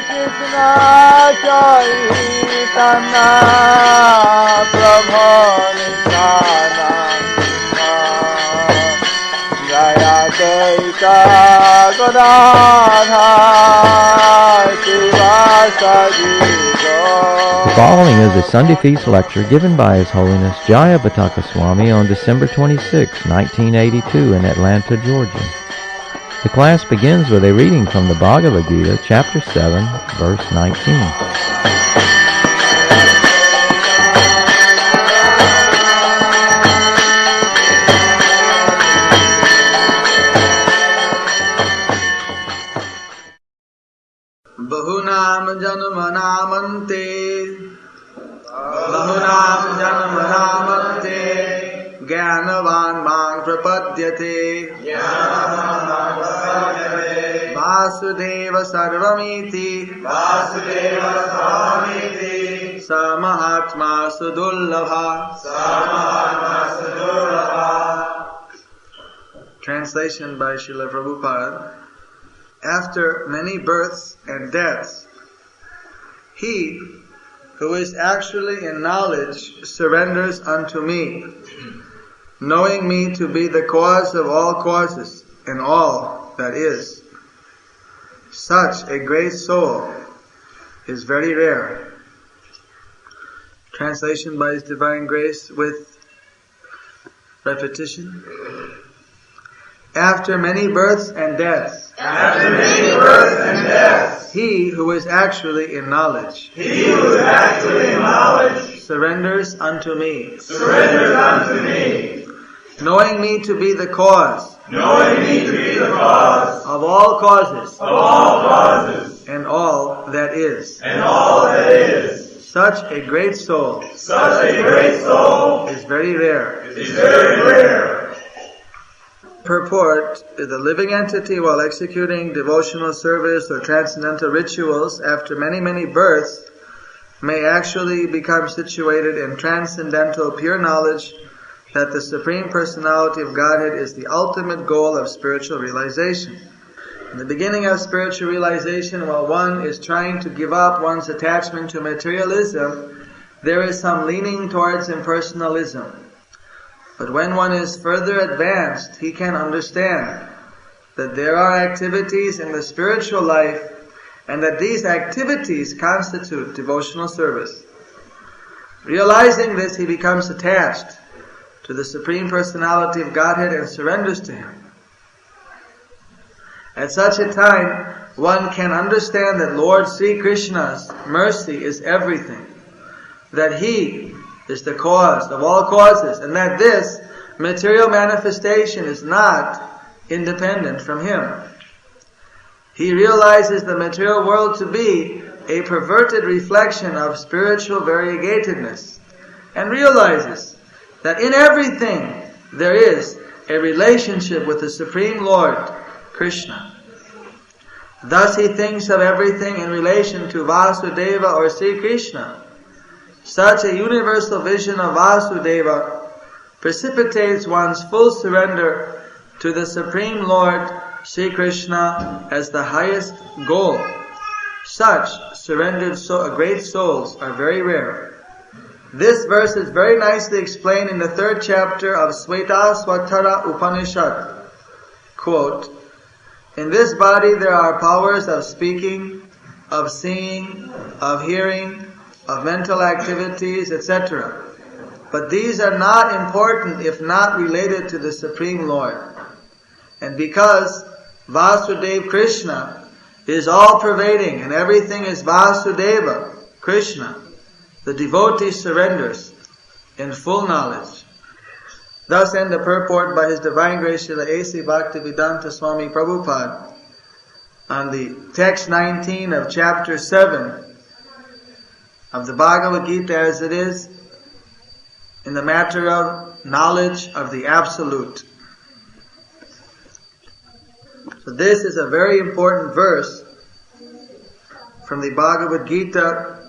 Krishna Chaitanya Prabhu Nityananda Jayapataka Swami The following is a Sunday Feast lecture given by His Holiness Jayapataka Swami on December 26, 1982 in Atlanta, Georgia. The class begins with a reading from the Bhagavad Gita, chapter 7, verse 19. Bahunam janmanamante Gyanavan man prapadyate Vasudeva sarvamiti Sa Mahatma Sudullabha. Translation by Srila Prabhupada. After many births and deaths, he who is actually in knowledge surrenders unto me, knowing me to be the cause of all causes and all that is. Such a great soul is very rare. Translation by His Divine Grace with repetition. After many births and deaths, he who is actually in knowledge, surrenders unto me, knowing me to be the cause, of all causes, and all that is. Such a great soul, is very rare. Purport: the living entity, while executing devotional service or transcendental rituals, after many births, may actually become situated in transcendental pure knowledge that the Supreme Personality of Godhead is the ultimate goal of spiritual realization. In the beginning of spiritual realization, while one is trying to give up one's attachment to materialism, there is some leaning towards impersonalism. But when one is further advanced, he can understand that there are activities in the spiritual life and that these activities constitute devotional service. Realizing this, he becomes attached to the Supreme Personality of Godhead and surrenders to Him. At such a time, one can understand that Lord Sri Krishna's mercy is everything, that He is the cause of all causes, and that this material manifestation is not independent from Him. He realizes the material world to be a perverted reflection of spiritual variegatedness, and realizes that in everything there is a relationship with the Supreme Lord, Krishna. Thus he thinks of everything in relation to Vasudeva or Sri Krishna. Such a universal vision of Vasudeva precipitates one's full surrender to the Supreme Lord, Sri Krishna, as the highest goal. Such surrendered great souls are very rare. This verse is very nicely explained in the 3rd chapter of Svetasvatara Upanishad. Quote, "In this body there are powers of speaking, of seeing, of hearing, of mental activities, etc. But these are not important if not related to the Supreme Lord. And because Vasudeva Krishna is all-pervading and everything is Vasudeva Krishna, the devotee surrenders in full knowledge." Thus end the purport by His Divine Grace Srila A.C. Bhaktivedanta Swami Prabhupada on the text 19 of chapter 7 of the Bhagavad Gita as it is in the matter of knowledge of the Absolute. So this is a very important verse from the Bhagavad Gita,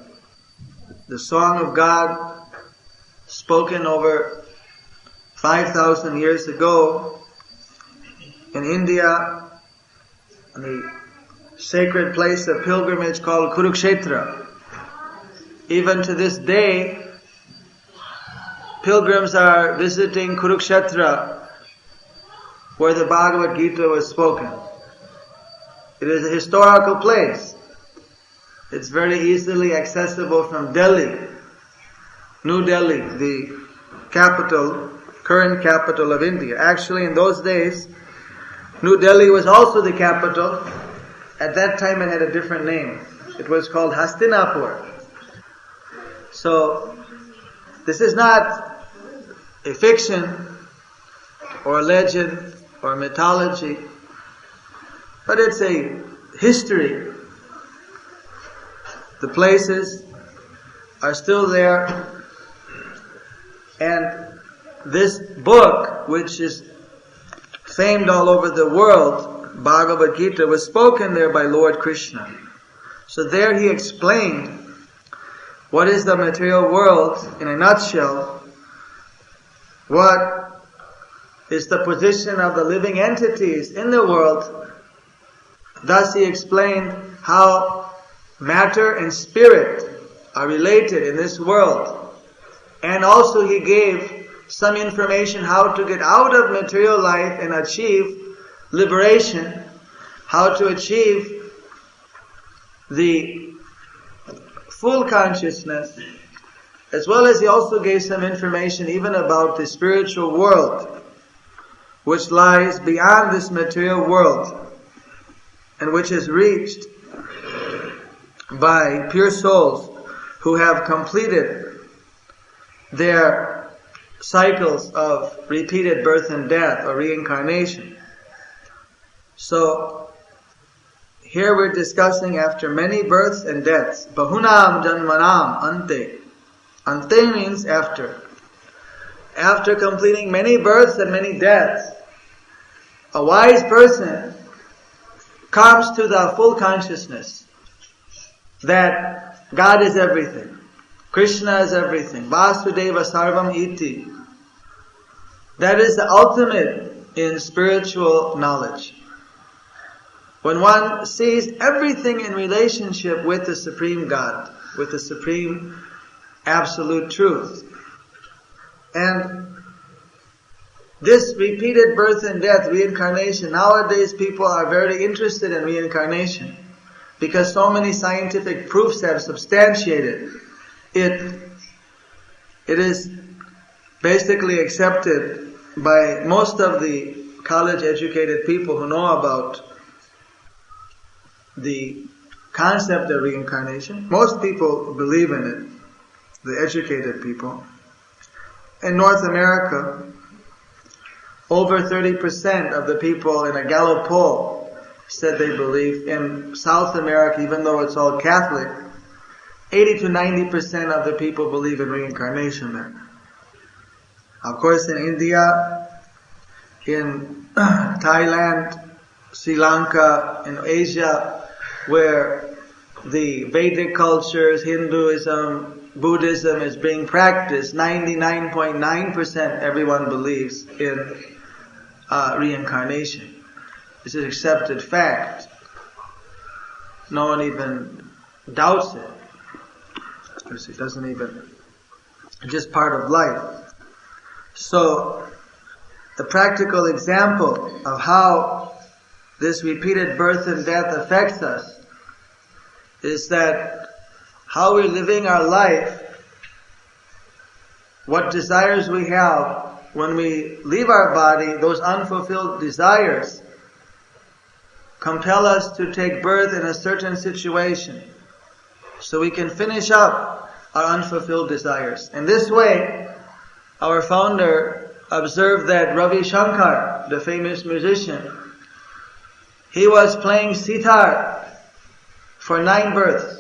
the Song of God, spoken over 5,000 years ago in India, on the sacred place of pilgrimage called Kurukshetra. Even to this day, pilgrims are visiting Kurukshetra, where the Bhagavad Gita was spoken. It is a historical place. It's very easily accessible from Delhi, New Delhi, the capital, current capital of India. Actually, in those days, New Delhi was also the capital. At that time, it had a different name. It was called Hastinapur. So, this is not a fiction or a legend or mythology, but it's a history. The places are still there, and this book, which is famed all over the world, Bhagavad Gita, was spoken there by Lord Krishna. So there he explained what is the material world in a nutshell, what is the position of the living entities in the world. Thus he explained how matter and spirit are related in this world. And also he gave some information how to get out of material life and achieve liberation, how to achieve the full consciousness, as well as he also gave some information even about the spiritual world, which lies beyond this material world and which is reached by pure souls who have completed their cycles of repeated birth and death or reincarnation. So, here we're discussing after many births and deaths. Bahunam janmanam ante. Ante means after. After completing many births and many deaths, a wise person comes to the full consciousness that God is everything. Krishna is everything. Vasudeva sarvam iti. That is the ultimate in spiritual knowledge. When one sees everything in relationship with the Supreme God, with the Supreme Absolute Truth. And this repeated birth and death, reincarnation, nowadays people are very interested in reincarnation because so many scientific proofs have substantiated it. It is basically accepted by most of the college-educated people who know about the concept of reincarnation. Most people believe in it, the educated people. In North America, over 30% of the people in a Gallup poll said they believe. In South America, even though it's all Catholic, 80 to 90% of the people believe in reincarnation there. Of course, in India, in Thailand, Sri Lanka, in Asia, where the Vedic cultures, Hinduism, Buddhism is being practiced, 99.9% everyone believes in reincarnation. This is accepted fact. No one even doubts it. Because it doesn't even, it's just part of life. So, the practical example of how this repeated birth and death affects us is that how we're living our life, what desires we have, when we leave our body, those unfulfilled desires compel us to take birth in a certain situation so we can finish up our unfulfilled desires. In this way, our founder observed that Ravi Shankar, the famous musician, he was playing sitar for 9 births.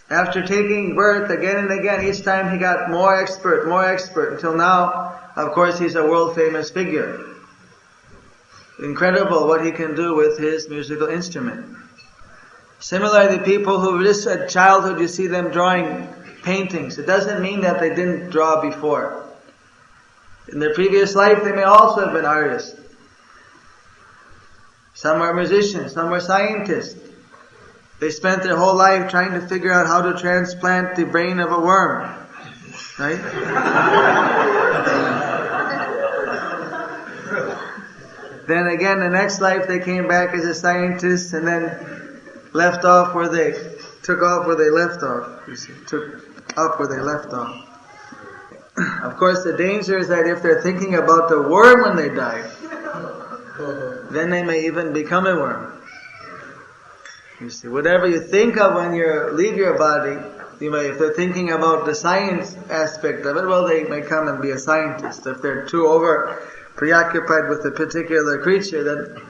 After taking birth again and again, each time he got more expert, until now, of course, he's a world famous figure. Incredible what he can do with his musical instrument. Similarly, the people who just at childhood, you see them drawing paintings. It doesn't mean that they didn't draw before. In their previous life, they may also have been artists. Some were musicians, some were scientists. They spent their whole life trying to figure out how to transplant the brain of a worm. Right? Then again, the next life they came back as a scientist and then left off where they took off where they left off. You see, took up where they left off. Of course, the danger is that if they're thinking about the worm when they die, then they may even become a worm. You see, whatever you think of when you leave your body, if they're thinking about the science aspect of it, well, they may come and be a scientist. If they're too preoccupied with a particular creature, then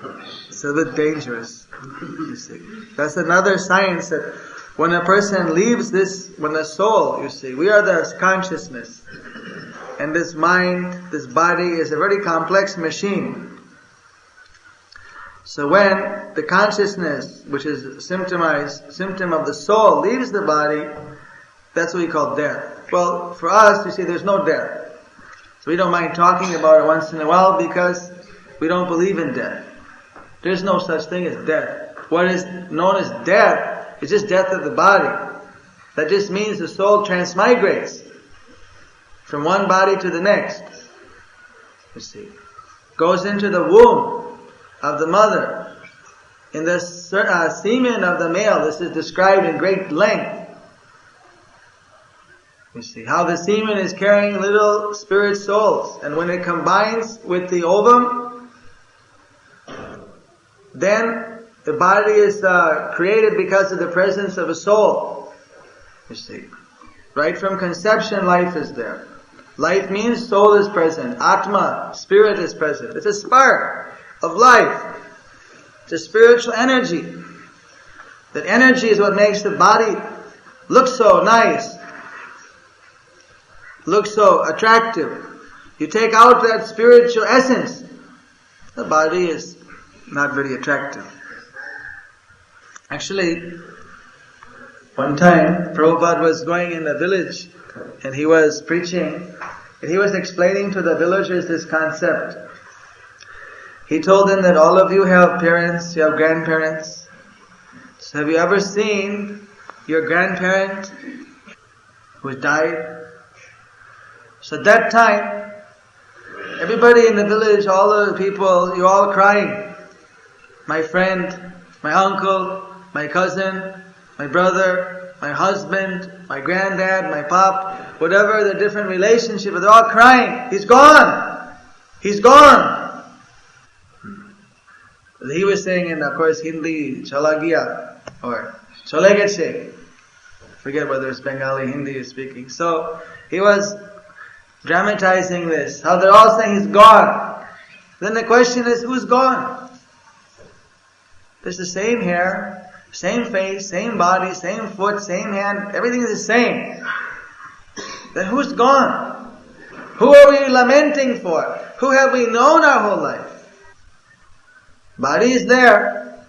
it's a bit dangerous. You see, that's another science that when a person leaves this, when the soul, you see, we are the consciousness, and this mind, this body is a very complex machine. So when the consciousness, which is a symptom of the soul, leaves the body, that's what we call death. Well, for us, you see, there's no death. So we don't mind talking about it once in a while because we don't believe in death. There's no such thing as death. What is known as death is just death of the body. That just means the soul transmigrates from one body to the next. You see, goes into the womb of the mother. In the semen of the male, this is described in great length. You see, how the semen is carrying little spirit souls. And when it combines with the ovum, then the body is created because of the presence of a soul. You see, right from conception, life is there. Life means soul is present. Atma, spirit is present. It's a spark of life. It's a spiritual energy. That energy is what makes the body look so nice, look so attractive. You take out that spiritual essence, the body is not very attractive. Actually, one time Prabhupada was going in a village and he was preaching and he was explaining to the villagers this concept. He told them that all of you have parents, you have grandparents. So have you ever seen your grandparent who died? So at that time, everybody in the village, all the people, you're all crying. My friend, my uncle, my cousin, my brother, my husband, my granddad, my pop, whatever the different relationship, they're all crying. He's gone! He's gone! He was saying in, of course, Hindi, Chala gaya, or Chale gache. Forget whether it's Bengali, Hindi is speaking. So, he was dramatizing this, how they're all saying he's gone. Then the question is, who's gone? There's the same hair, same face, same body, same foot, same hand, everything is the same. Then who's gone? Who are we lamenting for? Who have we known our whole life? Body is there.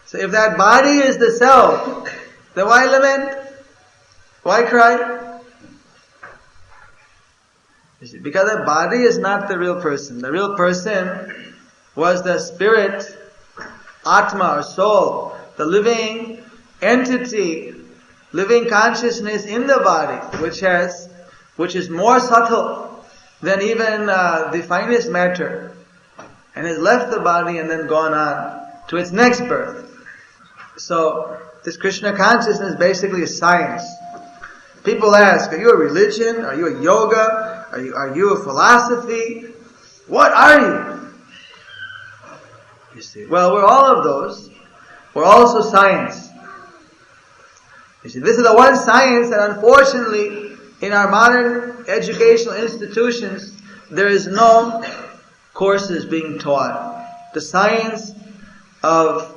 So if that body is the self, then why lament? Why cry? Because the body is not the real person. The real person was the spirit, Atma or soul, the living entity, living consciousness in the body, which is more subtle than even the finest matter, and has left the body and then gone on to its next birth. So this Krishna consciousness basically is science. People ask, are you a religion? Are you a yoga? Are you a philosophy? What are you? You see, well, we're all of those. We're also science. You see, this is the one science that unfortunately in our modern educational institutions there is no courses being taught. The science of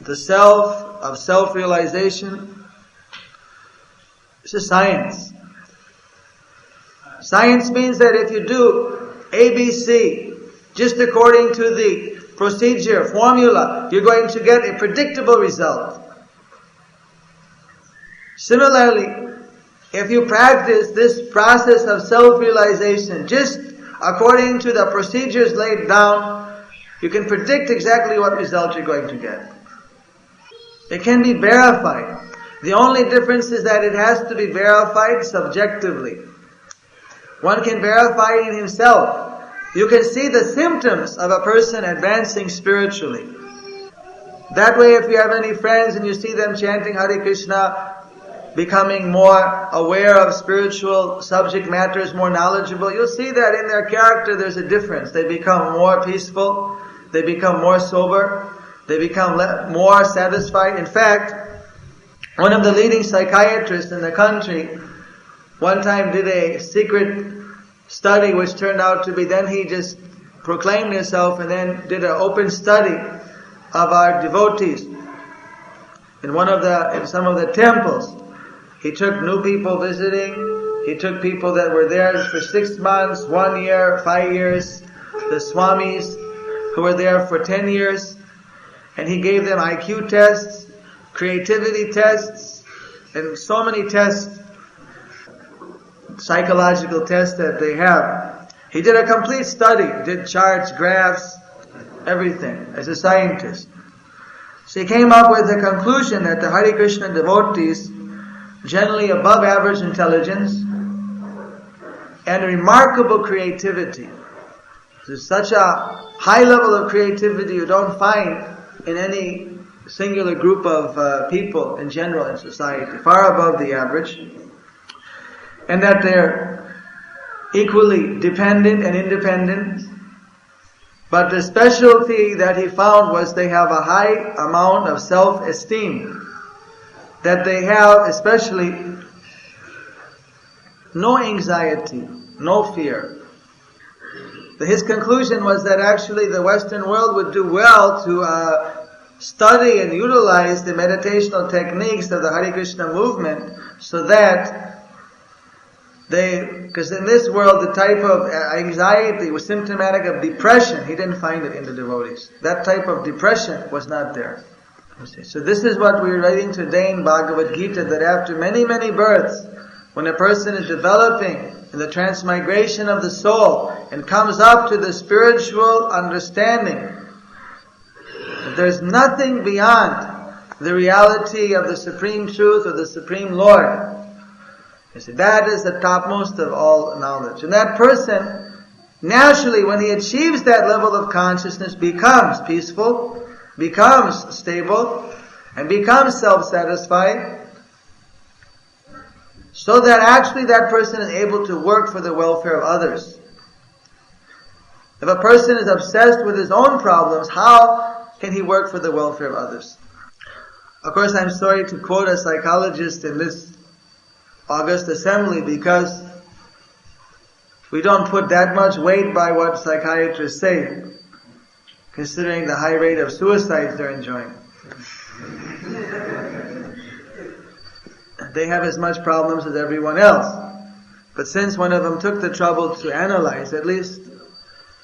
the self, of self-realization, it's a science. Science means that if you do ABC, just according to the procedure, formula, you're going to get a predictable result. Similarly, if you practice this process of self-realization just according to the procedures laid down, You can predict exactly what result you're going to get. It can be verified. The only difference is that it has to be verified subjectively. One can verify it in himself. You can see the symptoms of a person advancing spiritually. That way, if you have any friends and you see them chanting Hare Krishna, becoming more aware of spiritual subject matters, more knowledgeable, you'll see that in their character there's a difference. They become more peaceful, they become more sober, they become more satisfied. In fact, one of the leading psychiatrists in the country one time did a secret study which turned out to be, then he just proclaimed himself and then did an open study of our devotees in some of the temples. He took new people visiting, he took people that were there for 6 months, 1 year, 5 years, the Swamis who were there for 10 years, and he gave them IQ tests, creativity tests, and so many tests, psychological tests that they have. He did a complete study, did charts, graphs, everything, as a scientist. So he came up with the conclusion that the Hare Krishna devotees, generally above average intelligence, and remarkable creativity. There's such a high level of creativity you don't find in any singular group of people in general in society, far above the average, and that they're equally dependent and independent. But the specialty that he found was they have a high amount of self-esteem, that they have especially no anxiety, no fear. His conclusion was that actually the Western world would do well to study and utilize the meditational techniques of the Hare Krishna movement, so that because in this world the type of anxiety was symptomatic of depression. He didn't find it in the devotees. That type of depression was not there. So this is what we're writing today in Bhagavad Gita, that after many, many births, when a person is developing in the transmigration of the soul and comes up to the spiritual understanding that there's nothing beyond the reality of the Supreme Truth or the Supreme Lord. You see, that is the topmost of all knowledge. And that person, naturally, when he achieves that level of consciousness, becomes peaceful, becomes stable, and becomes self-satisfied, so that actually that person is able to work for the welfare of others. If a person is obsessed with his own problems, how can he work for the welfare of others? Of course, I'm sorry to quote a psychologist in this August assembly, because we don't put that much weight by what psychiatrists say, considering the high rate of suicides they're enjoying. They have as much problems as everyone else. But since one of them took the trouble to analyze, at least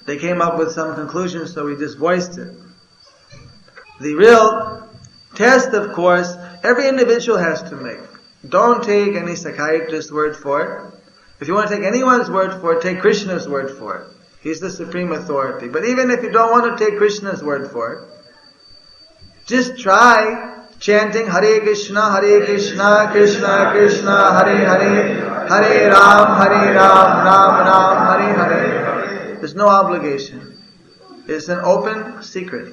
they came up with some conclusions, so we just voiced it. The real test, of course, every individual has to make. Don't take any psychiatrist's word for it. If you want to take anyone's word for it, take Krishna's word for it. He's the supreme authority. But even if you don't want to take Krishna's word for it, just try chanting Hare Krishna, Krishna Krishna, Hare Hare, Hare Ram, Ram Ram, Hare Hare. There's no obligation. It's an open secret.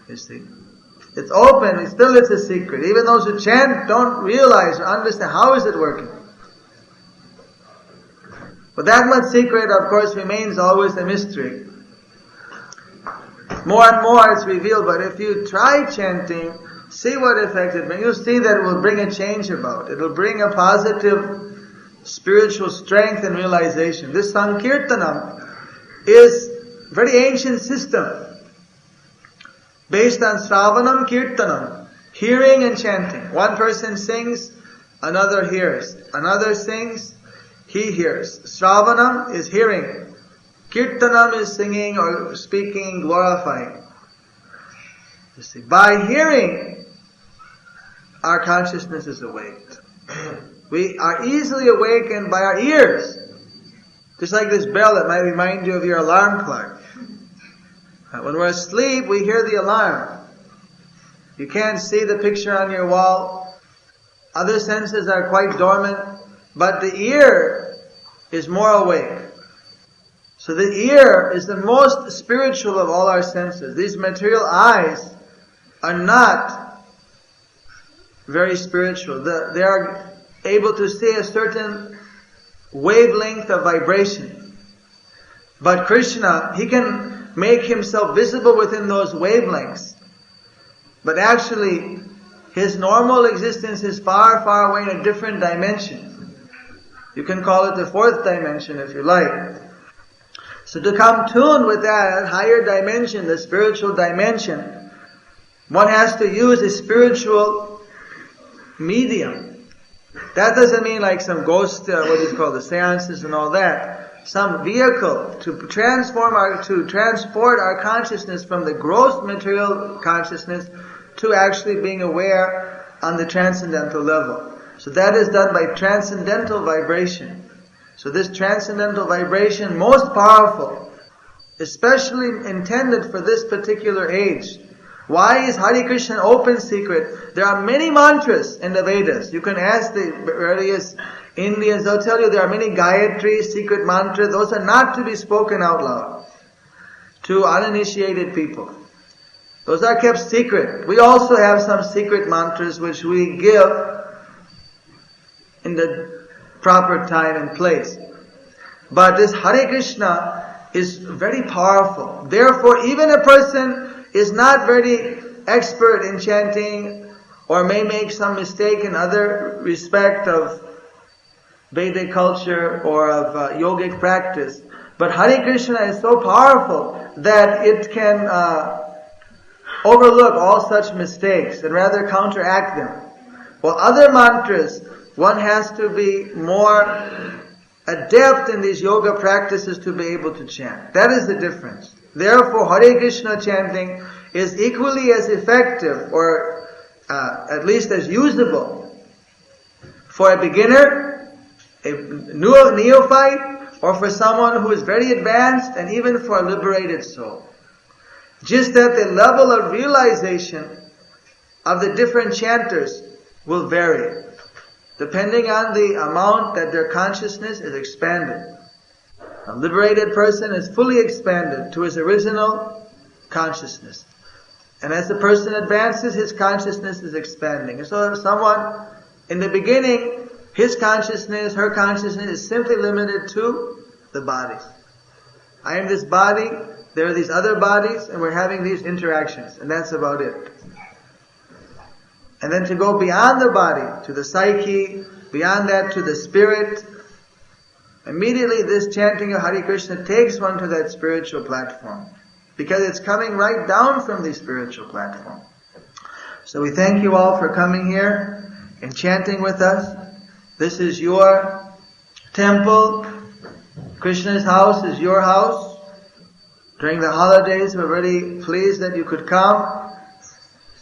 You see? It's open, it's a secret. Even those who chant don't realize or understand how is it working. But that much secret, of course, remains always a mystery. More and more it's revealed, but if you try chanting, see what effect it brings. You'll see that it will bring a change about. It will bring a positive spiritual strength and realization. This Sankirtanam is a very ancient system, based on Sravanam Kirtanam, hearing and chanting. One person sings, another hears. Another sings, he hears. Sravanam is hearing. Kirtanam is singing or speaking, glorifying. You see, by hearing, our consciousness is awaked. We are easily awakened by our ears. Just like this bell that might remind you of your alarm clock. When we're asleep, we hear the alarm. You can't see the picture on your wall. Other senses are quite dormant, but the ear is more awake. So the ear is the most spiritual of all our senses. These material eyes are not very spiritual. They are able to see a certain wavelength of vibration. But Krishna, He can make Himself visible within those wavelengths. But actually, His normal existence is far, far away in a different dimension. You can call it the fourth dimension if you like. So to come tuned with that higher dimension, the spiritual dimension, one has to use a spiritual medium. That doesn't mean like some ghost, what is called the seances and all that. Some vehicle to transport our consciousness from the gross material consciousness to actually being aware on the transcendental level. So that is done by transcendental vibration. So this transcendental vibration, most powerful, especially intended for this particular age. Why is Hare Krishna an open secret? There are many mantras in the Vedas. You can ask the various Indians, they'll tell you there are many Gayatri, secret mantras. Those are not to be spoken out loud to uninitiated people. Those are kept secret. We also have some secret mantras which we give in the proper time and place. But this Hare Krishna is very powerful. Therefore, even a person is not very expert in chanting or may make some mistake in other respect of Vedic culture or of yogic practice. But Hare Krishna is so powerful that it can overlook all such mistakes and rather counteract them. While other mantras, one has to be more adept in these yoga practices to be able to chant. That is the difference. Therefore, Hare Krishna chanting is equally as effective, or at least as usable, for a beginner, a neophyte, or for someone who is very advanced, and even for a liberated soul. Just that the level of realization of the different chanters will vary, depending on the amount that their consciousness is expanded. A liberated person is fully expanded to his original consciousness. And as the person advances, his consciousness is expanding. And so someone, in the beginning, his consciousness, her consciousness is simply limited to the bodies. I am this body, there are these other bodies, and we're having these interactions. And that's about it. And then to go beyond the body, to the psyche, beyond that to the spirit, immediately this chanting of Hare Krishna takes one to that spiritual platform. Because it's coming right down from the spiritual platform. So we thank you all for coming here and chanting with us. This is your temple. Krishna's house is your house. During the holidays, we're very pleased that you could come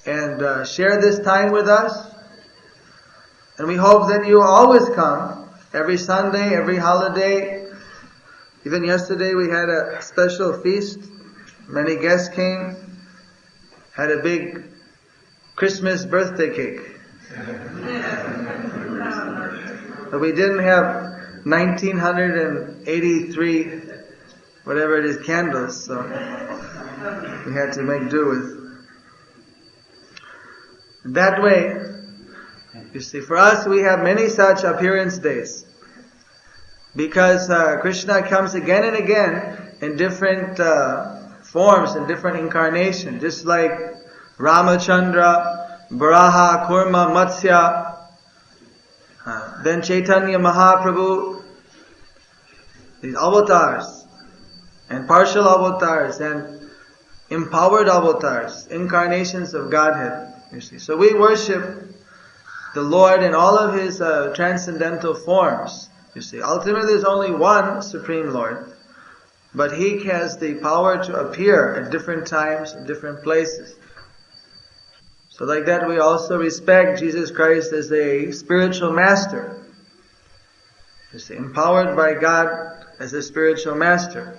and share this time with us. And we hope that you always come, every Sunday, every holiday. Even yesterday we had a special feast. Many guests came, had a big Christmas birthday cake. But we didn't have 1983, whatever it is, candles, so we had to make do with. That way, you see, for us we have many such appearance days. Because Krishna comes again and again in different forms, in different incarnations. Just like Ramachandra, Varaha, Kurma, Matsya, then Chaitanya Mahaprabhu, these avatars, and partial avatars, and empowered avatars, incarnations of Godhead. You see, so we worship the Lord in all of His transcendental forms. You see, ultimately there's only one Supreme Lord, but He has the power to appear at different times, in different places. So like that we also respect Jesus Christ as a spiritual master. You see, empowered by God as a spiritual master.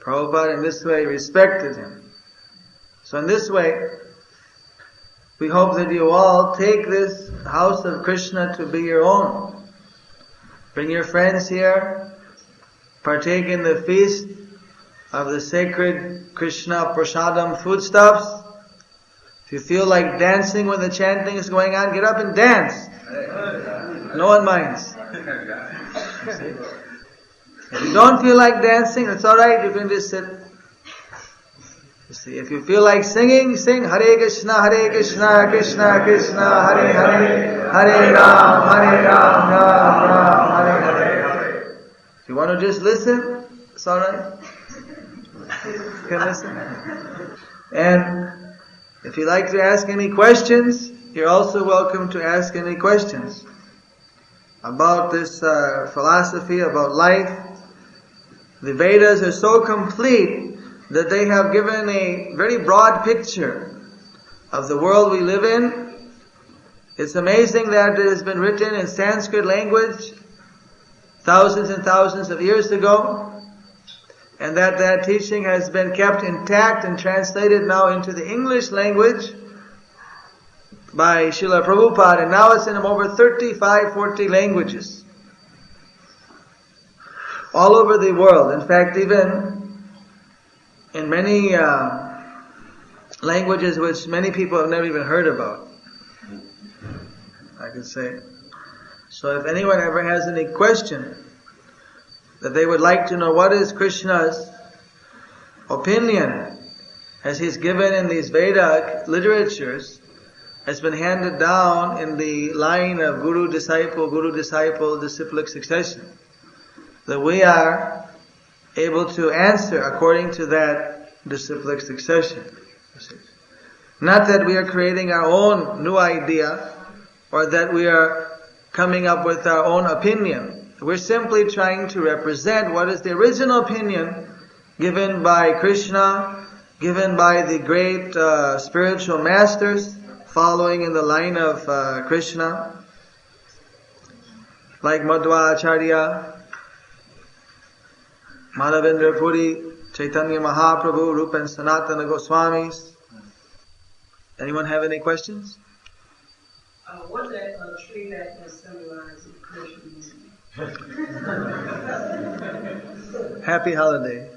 Prabhupada in this way respected him. So in this way, we hope that you all take this house of Krishna to be your own. Bring your friends here, partake in the feast of the sacred Krishna prasadam foodstuffs. If you feel like dancing when the chanting is going on, get up and dance. No one minds. If you don't feel like dancing, it's alright, you can just sit. You see, if you feel like singing, sing Hare Krishna, Krishna Krishna, Hare Hare, Hare Ram, Ram Ram, Hare Hare. If you want to just listen, it's alright. You can listen. And if you'd like to ask any questions, you're also welcome to ask any questions about this philosophy, about life. The Vedas are so complete that they have given a very broad picture of the world we live in. It's amazing that it has been written in Sanskrit language thousands and thousands of years ago, and that teaching has been kept intact and translated now into the English language by Srila Prabhupada, and now it's in over 40 languages all over the world. In fact, even in many languages which many people have never even heard about, I could say. So if anyone ever has any question that they would like to know what is Krishna's opinion as he's given in these Vedic literatures, has been handed down in the line of guru-disciple, disciplic succession, that we are able to answer according to that disciplic succession. Not that we are creating our own new idea or that we are coming up with our own opinion. We're simply trying to represent what is the original opinion given by Krishna, given by the great spiritual masters following in the line of Krishna, like Madhva Acharya, Madhavendra Puri, Chaitanya Mahaprabhu, Rupa and Sanatana Goswamis. Anyone have any questions? What's that tree that symbolizes Krishna? Happy holiday.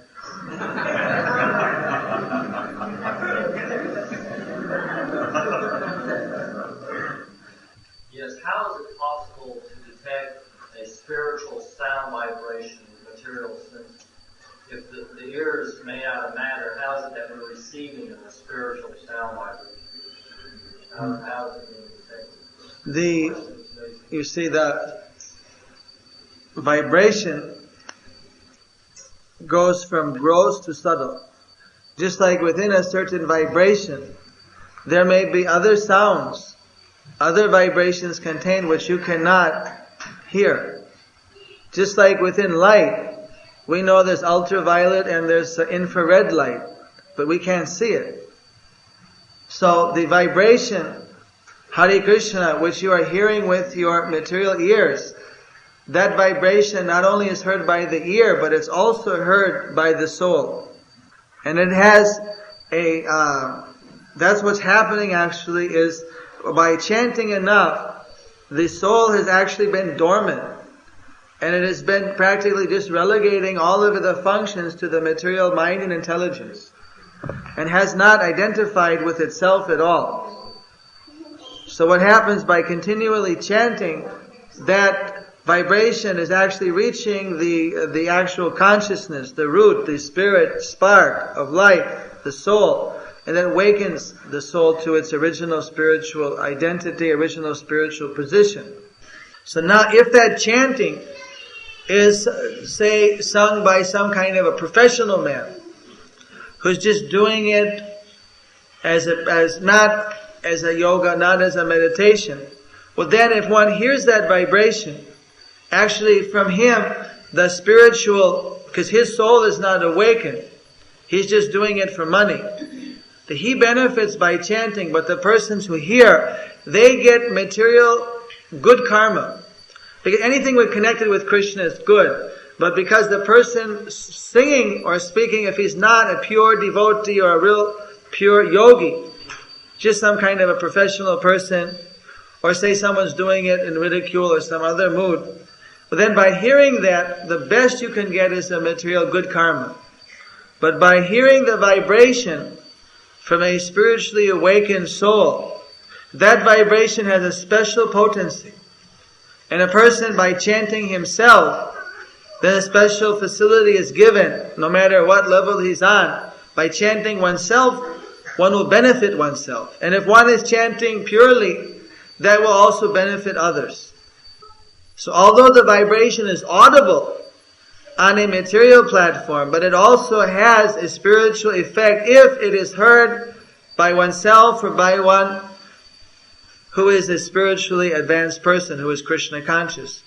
Yes, how is it possible to detect a spiritual sound vibration in material sense? If the ear is made out of matter, how is it that we're receiving a spiritual sound vibration? How is it being detected? You see, the vibration goes from gross to subtle. Just like within a certain vibration, there may be other sounds, other vibrations contained which you cannot hear. Just like within light, we know there's ultraviolet and there's infrared light, but we can't see it. So the vibration, Hare Krishna, which you are hearing with your material ears, that vibration not only is heard by the ear, but it's also heard by the soul. And it has that's what's happening actually, is by chanting enough, the soul has actually been dormant. And it has been practically just relegating all of the functions to the material mind and intelligence, and has not identified with itself at all. So what happens by continually chanting, that vibration is actually reaching the actual consciousness, the root, the spirit, spark of light, the soul, and then awakens the soul to its original spiritual identity, original spiritual position. So now if that chanting is, say, sung by some kind of a professional man, who's just doing it as not as a yoga, not as a meditation, well then if one hears that vibration, actually from him, the spiritual, because his soul is not awakened, he's just doing it for money. He benefits by chanting, but the persons who hear, they get material good karma. Because anything connected with Krishna is good. But because the person singing or speaking, if he's not a pure devotee or a real pure yogi, just some kind of a professional person, or say someone's doing it in ridicule or some other mood, but then by hearing that, the best you can get is a material good karma. But by hearing the vibration from a spiritually awakened soul, that vibration has a special potency. And a person, by chanting himself, then a special facility is given, no matter what level he's on. By chanting oneself, one will benefit oneself. And if one is chanting purely, that will also benefit others. So although the vibration is audible on a material platform, but it also has a spiritual effect if it is heard by oneself or by one who is a spiritually advanced person, who is Krishna conscious.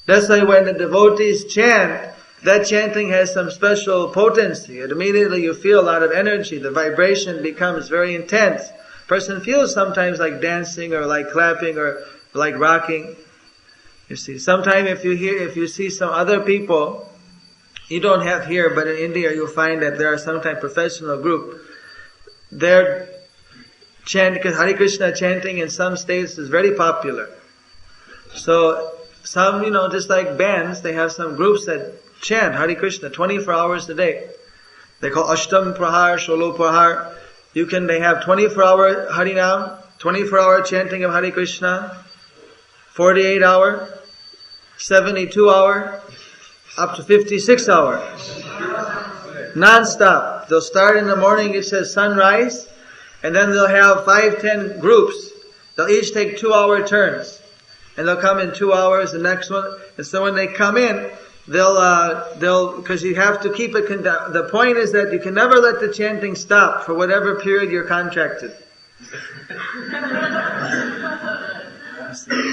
That's why when the devotees chant, that chanting has some special potency. And immediately you feel a lot of energy. The vibration becomes very intense. Person feels sometimes like dancing or like clapping or like rocking. You see, sometimes if you see some other people, you don't have here, but in India you'll find that there are sometimes professional group. They're chanting, because Hare Krishna chanting in some states is very popular. So some, just like bands, they have some groups that chant Hare Krishna 24 hours a day. They call Ashtam Prahar, Sholo Prahar. They have 24-hour Harinam, 24-hour chanting of Hare Krishna, 48-hour, 72-hour, up to 56-hour. Non-stop. They'll start in the morning, it says sunrise, and then they'll have 5-10 groups. They'll each take 2-hour turns. And they'll come in 2 hours, the next one. And so when they come in, they'll, because you have to keep it, the point is that you can never let the chanting stop for whatever period you're contracted.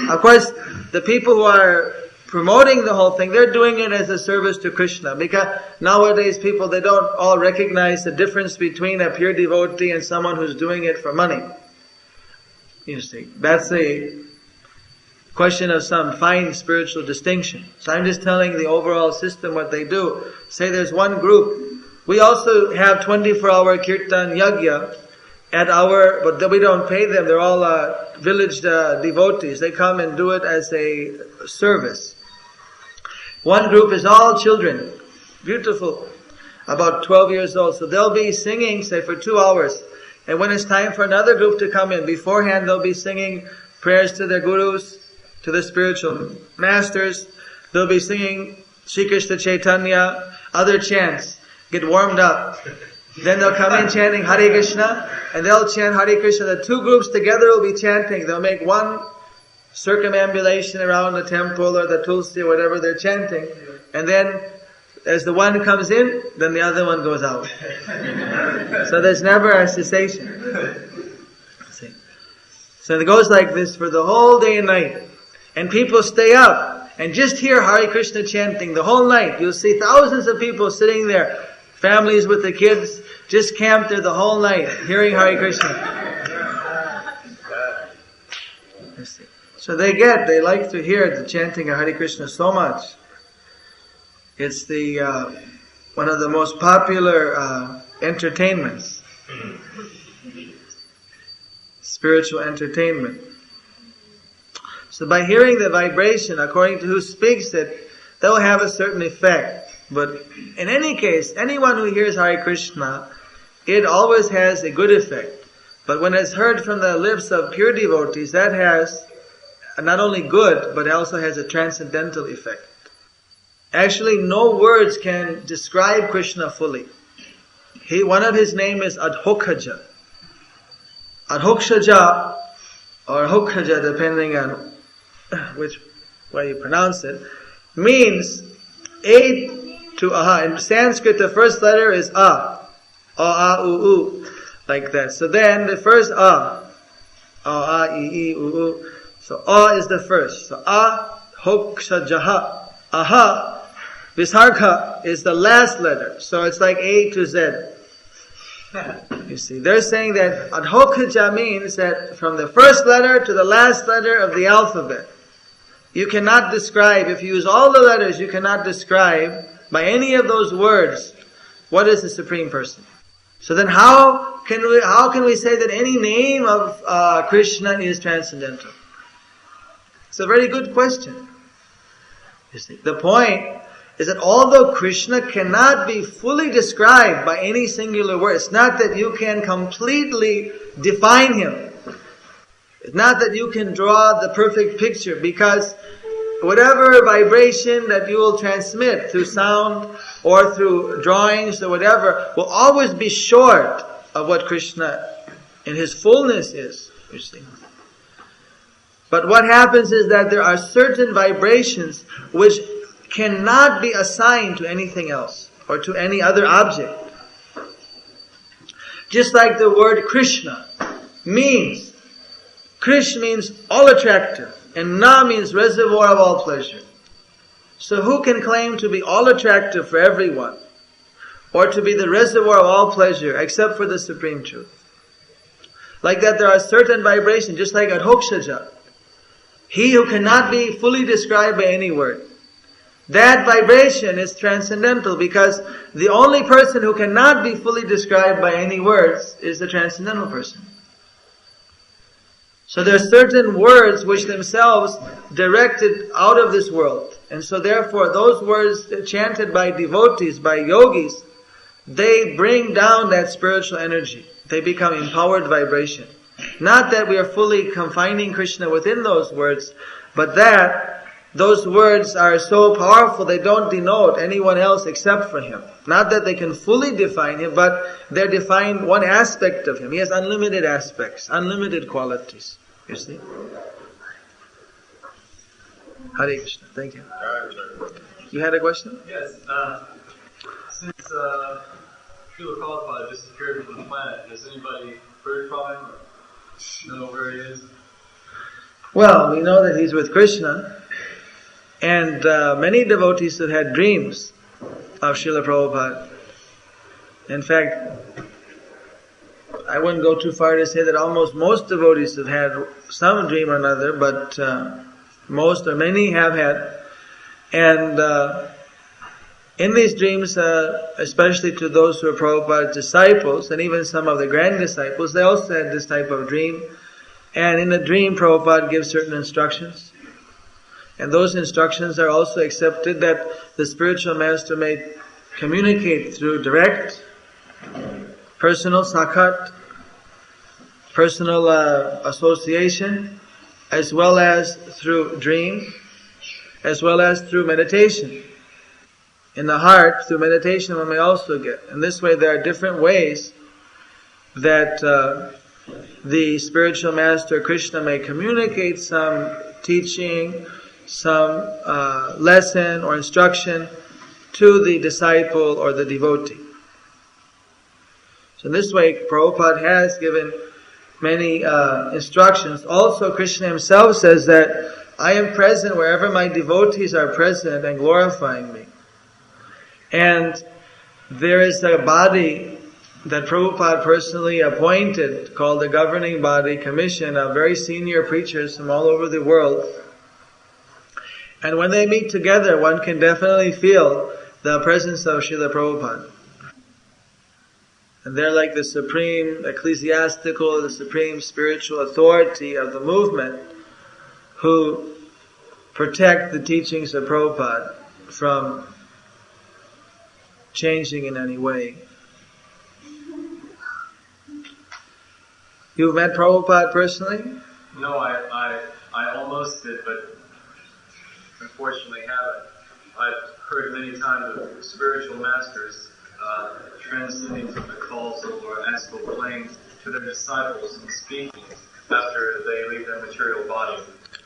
Of course, the people who are promoting the whole thing, they're doing it as a service to Krishna. Because nowadays people, they don't all recognize the difference between a pure devotee and someone who's doing it for money. You see, that's a question of some fine spiritual distinction. So I'm just telling the overall system what they do. Say there's one group. We also have 24-hour kirtan yagya but we don't pay them. They're all village devotees. They come and do it as a service. One group is all children, beautiful, about 12 years old. So they'll be singing, say, for 2 hours. And when it's time for another group to come in, beforehand they'll be singing prayers to their gurus, to the spiritual masters. They'll be singing Shri Krishna Chaitanya, other chants, get warmed up. Then they'll come in chanting Hare Krishna, and they'll chant Hare Krishna. The two groups together will be chanting. They'll make one circumambulation around the temple or the tulsi or whatever they're chanting. And then as the one comes in, then the other one goes out. So there's never a cessation. See? So it goes like this for the whole day and night. And people stay up and just hear Hare Krishna chanting the whole night. You'll see thousands of people sitting there, families with the kids, just camped there the whole night, hearing Hare Krishna. So they like to hear the chanting of Hare Krishna so much. It's one of the most popular entertainments. Spiritual entertainment. So by hearing the vibration, according to who speaks it, that will have a certain effect. But in any case, anyone who hears Hare Krishna, it always has a good effect. But when it's heard from the lips of pure devotees, that has not only good, but also has a transcendental effect. Actually, no words can describe Krishna fully. One of his name is Adhokhaja. Adhokshaja, or Hokhaja, depending on which way you pronounce it, means A to Aha. In Sanskrit, the first letter is A. A, U, U. Like that. So then the first A. A, I, U, U. So A is the first. So A, Hokshajaha. Aha, Visarga is the last letter. So it's like A to Z. You see, they're saying that Adhokhaja means that from the first letter to the last letter of the alphabet. you cannot describe, if you use all the letters, you cannot describe by any of those words what is the Supreme Person. So then how can we say that any name of Krishna is transcendental? It's a very good question. You see, the point is that although Krishna cannot be fully described by any singular word, it's not that you can completely define him. It's not that you can draw the perfect picture, because whatever vibration that you will transmit through sound or through drawings or whatever will always be short of what Krishna in his fullness is, you see. But what happens is that there are certain vibrations which cannot be assigned to anything else or to any other object. Just like the word Krishna means, Krish means all attractive, and Na means reservoir of all pleasure. So who can claim to be all attractive for everyone, or to be the reservoir of all pleasure, except for the Supreme Truth? Like that, there are certain vibrations, just like Adhokshaja, he who cannot be fully described by any word. That vibration is transcendental, because the only person who cannot be fully described by any words is the transcendental person. So there are certain words which themselves directed out of this world. And so therefore those words chanted by devotees, by yogis, they bring down that spiritual energy. They become empowered vibration. Not that we are fully confining Krishna within those words, but that those words are so powerful they don't denote anyone else except for him. Not that they can fully define him, but they define one aspect of him. He has unlimited aspects, unlimited qualities. You see? Hare Krishna. Thank you. You had a question? Yes. Since Srila Prabhupada disappeared from the planet, has anybody heard from him or know where he is? Well, we know that he's with Krishna, and many devotees have had dreams of Srila Prabhupada. In fact, I wouldn't go too far to say that almost most devotees have had some dream or another, but most or many have had. And in these dreams, especially to those who are Prabhupada's disciples, and even some of the grand disciples, they also had this type of dream. And in the dream, Prabhupada gives certain instructions. And those instructions are also accepted, that the spiritual master may communicate through direct, personal sakat, personal association, as well as through dream, as well as through meditation. In the heart, through meditation, one may also get. In this way, there are different ways that the spiritual master Krishna may communicate some teaching, some lesson or instruction to the disciple or the devotee. So in this way, Prabhupada has given many instructions. Also, Krishna himself says that I am present wherever my devotees are present and glorifying me. And there is a body that Prabhupada personally appointed called the Governing Body Commission of very senior preachers from all over the world. And when they meet together, one can definitely feel the presence of Srila Prabhupada. And they're like the supreme ecclesiastical, the supreme spiritual authority of the movement, who protect the teachings of Prabhupada from changing in any way. You've met Prabhupada personally? No, I almost did, but unfortunately haven't. I've heard many times of spiritual masters transcending from the calls or astral planes to their disciples and speaking after they leave their material body.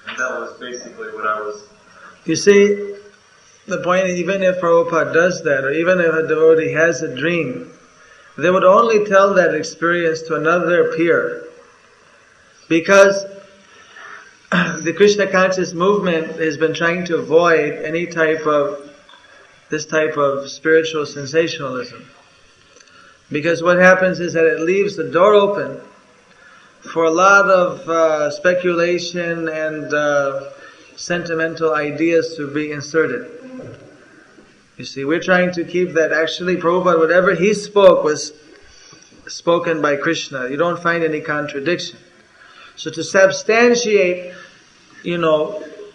And that was basically what I was... You see, the point is, even if Prabhupada does that, or even if a devotee has a dream, they would only tell that experience to another peer. Because the Krishna conscious movement has been trying to avoid any type of this type of spiritual sensationalism. Because what happens is that it leaves the door open for a lot of speculation and sentimental ideas to be inserted. You see, we're trying to keep that. Actually, Prabhupada, whatever he spoke was spoken by Krishna. You don't find any contradiction. So to substantiate,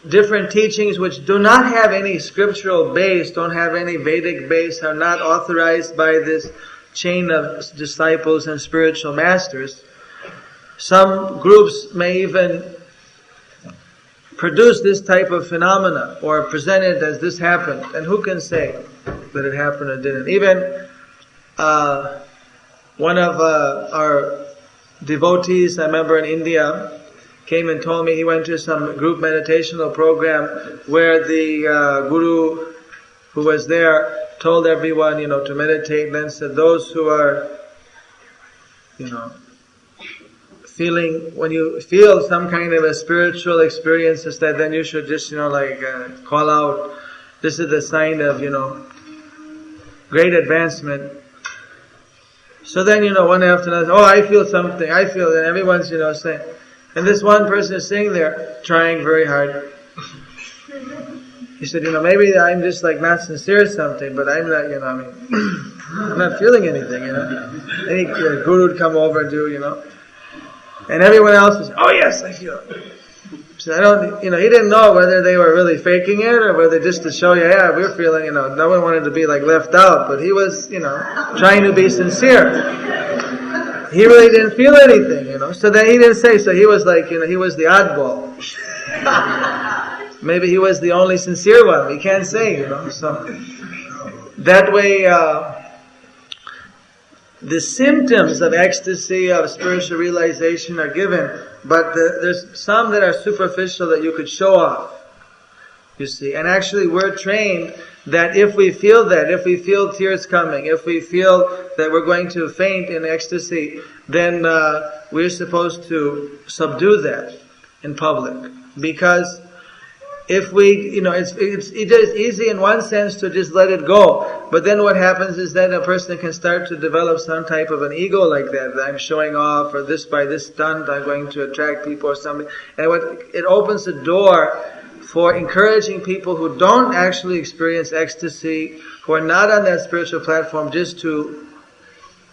different teachings which do not have any scriptural base, don't have any Vedic base, are not authorized by this chain of disciples and spiritual masters. Some groups may even produce this type of phenomena or present it as this happened. And who can say that it happened or didn't? Even one of our devotees, I remember in India, came and told me he went to some group meditational program where the guru who was there told everyone, to meditate, and then said those who are, feeling, when you feel some kind of a spiritual experience, that then you should just, call out, this is the sign of, great advancement. So then, one after another, I feel something, and everyone's, saying, and this one person is sitting there, trying very hard. He said, maybe I'm just not sincere or something, but I'm not, I'm not feeling anything, Any guru would come over and do, and everyone else was, oh yes, I feel it. So I don't, he didn't know whether they were really faking it or whether just to show you, yeah, we're feeling, no one wanted to be left out, but he was, trying to be sincere. He really didn't feel anything, So then he didn't say, so he was he was the oddball. Maybe he was the only sincere one. We can't say, So that way, the symptoms of ecstasy, of spiritual realization are given, but there's some that are superficial that you could show off. You see, and actually we're trained that if we feel that, if we feel tears coming, if we feel that we're going to faint in ecstasy, then we're supposed to subdue that in public. Because if we, it's easy in one sense to just let it go, but then what happens is that a person can start to develop some type of an ego like that I'm showing off, or this by this stunt I'm going to attract people or something. And it opens the door for encouraging people who don't actually experience ecstasy, who are not on that spiritual platform, just to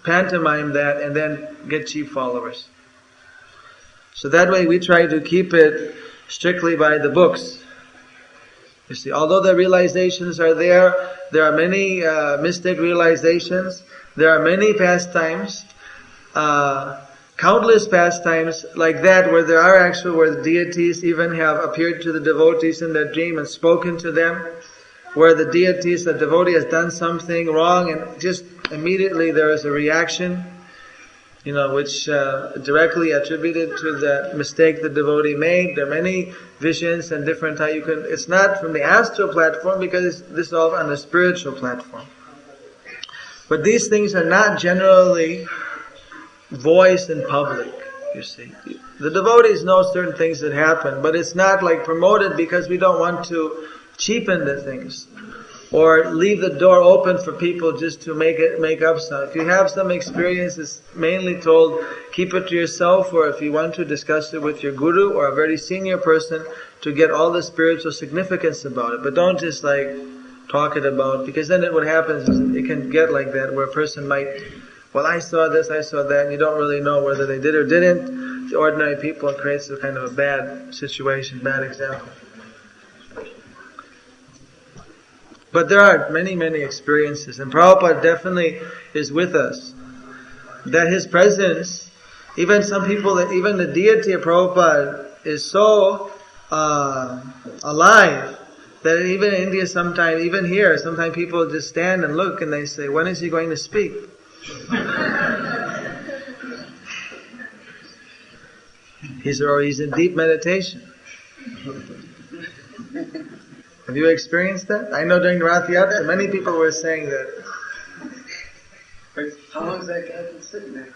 pantomime that and then get cheap followers. So that way we try to keep it strictly by the books. You see, although the realizations are there are many mystic realizations, there are many pastimes, countless pastimes like that where where the deities even have appeared to the devotees in their dream and spoken to them, where the devotee has done something wrong and just immediately there is a reaction, which directly attributed to the mistake the devotee made. There are many visions and different how it's not from the astral platform because this is all on the spiritual platform. But these things are not generally voiced in public, you see. The devotees know certain things that happen, but it's not promoted because we don't want to cheapen the things or leave the door open for people just to make up some. If you have some experience, it's mainly told, keep it to yourself, or if you want to discuss it with your guru or a very senior person to get all the spiritual significance about it. But don't just talk it about, because then what happens is it can get like that where a person might, I saw this, I saw that, and you don't really know whether they did or didn't. The ordinary people, it creates a kind of a bad situation, bad example. But there are many, many experiences, and Prabhupada definitely is with us. That his presence, even some people, even the deity of Prabhupada is so alive that even in India sometimes, even here, sometimes people just stand and look and they say, when is he going to speak? He's in deep meditation. Have you experienced that? I know during Rath Yatra, many people were saying that. How long has that guy been sitting there?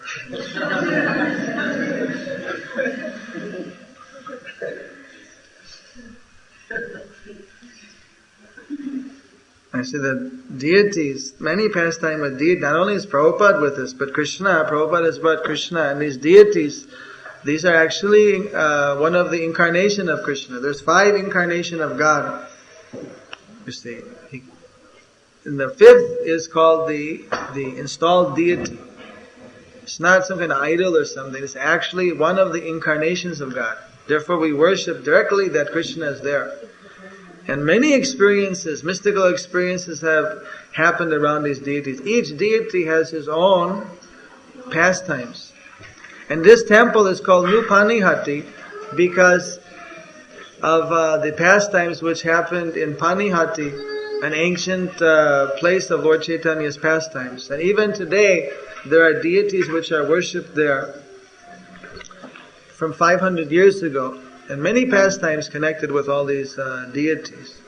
I say that deities, many pastime with deities, not only is Prabhupada with us, but Krishna. Prabhupada has brought Krishna, and these deities These are actually one of the incarnation of Krishna. There's 5 incarnation of God. You see, and the 5th is called the installed deity. It's not some kind of idol or something. It's actually one of the incarnations of God. Therefore, we worship directly that Krishna is there. And many experiences, mystical experiences, have happened around these deities. Each deity has his own pastimes. And this temple is called New Panihati because of the pastimes which happened in Panihati, an ancient place of Lord Chaitanya's pastimes. And even today, there are deities which are worshipped there from 500 years ago. And many pastimes connected with all these deities.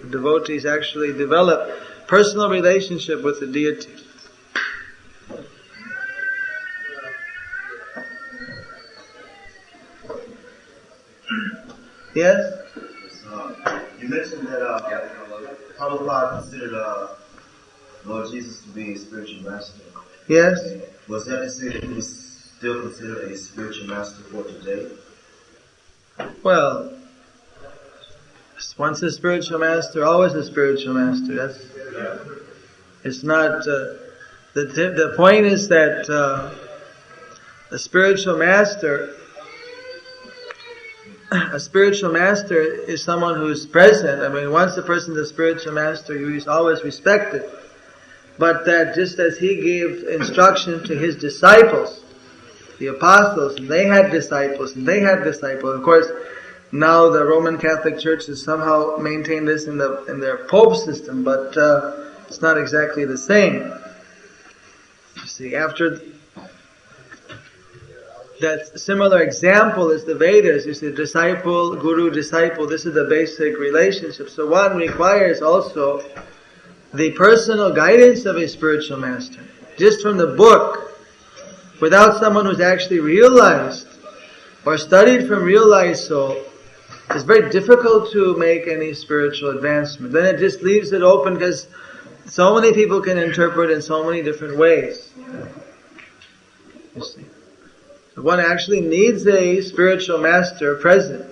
Devotees actually develop personal relationship with the deity. Yes? You mentioned that Prabhupada considered Lord Jesus to be a spiritual master. Yes? Was that to say that he was still considered a spiritual master for today? Well, once a spiritual master, always a spiritual master. It's not, the point is that a spiritual master is someone who's present. I mean, once a person's a spiritual master, he's always respected. But that just as he gave instruction to his disciples, the apostles, and they had disciples, Of course, now the Roman Catholic Church has somehow maintained this in their Pope system, but it's not exactly the same. You see, after that similar example is the Vedas. You see, disciple, guru, disciple. This is the basic relationship. So one requires also the personal guidance of a spiritual master. Just from the book, without someone who's actually realized or studied from realized soul, it's very difficult to make any spiritual advancement. Then it just leaves it open because so many people can interpret in so many different ways. You see. So one actually needs a spiritual master present.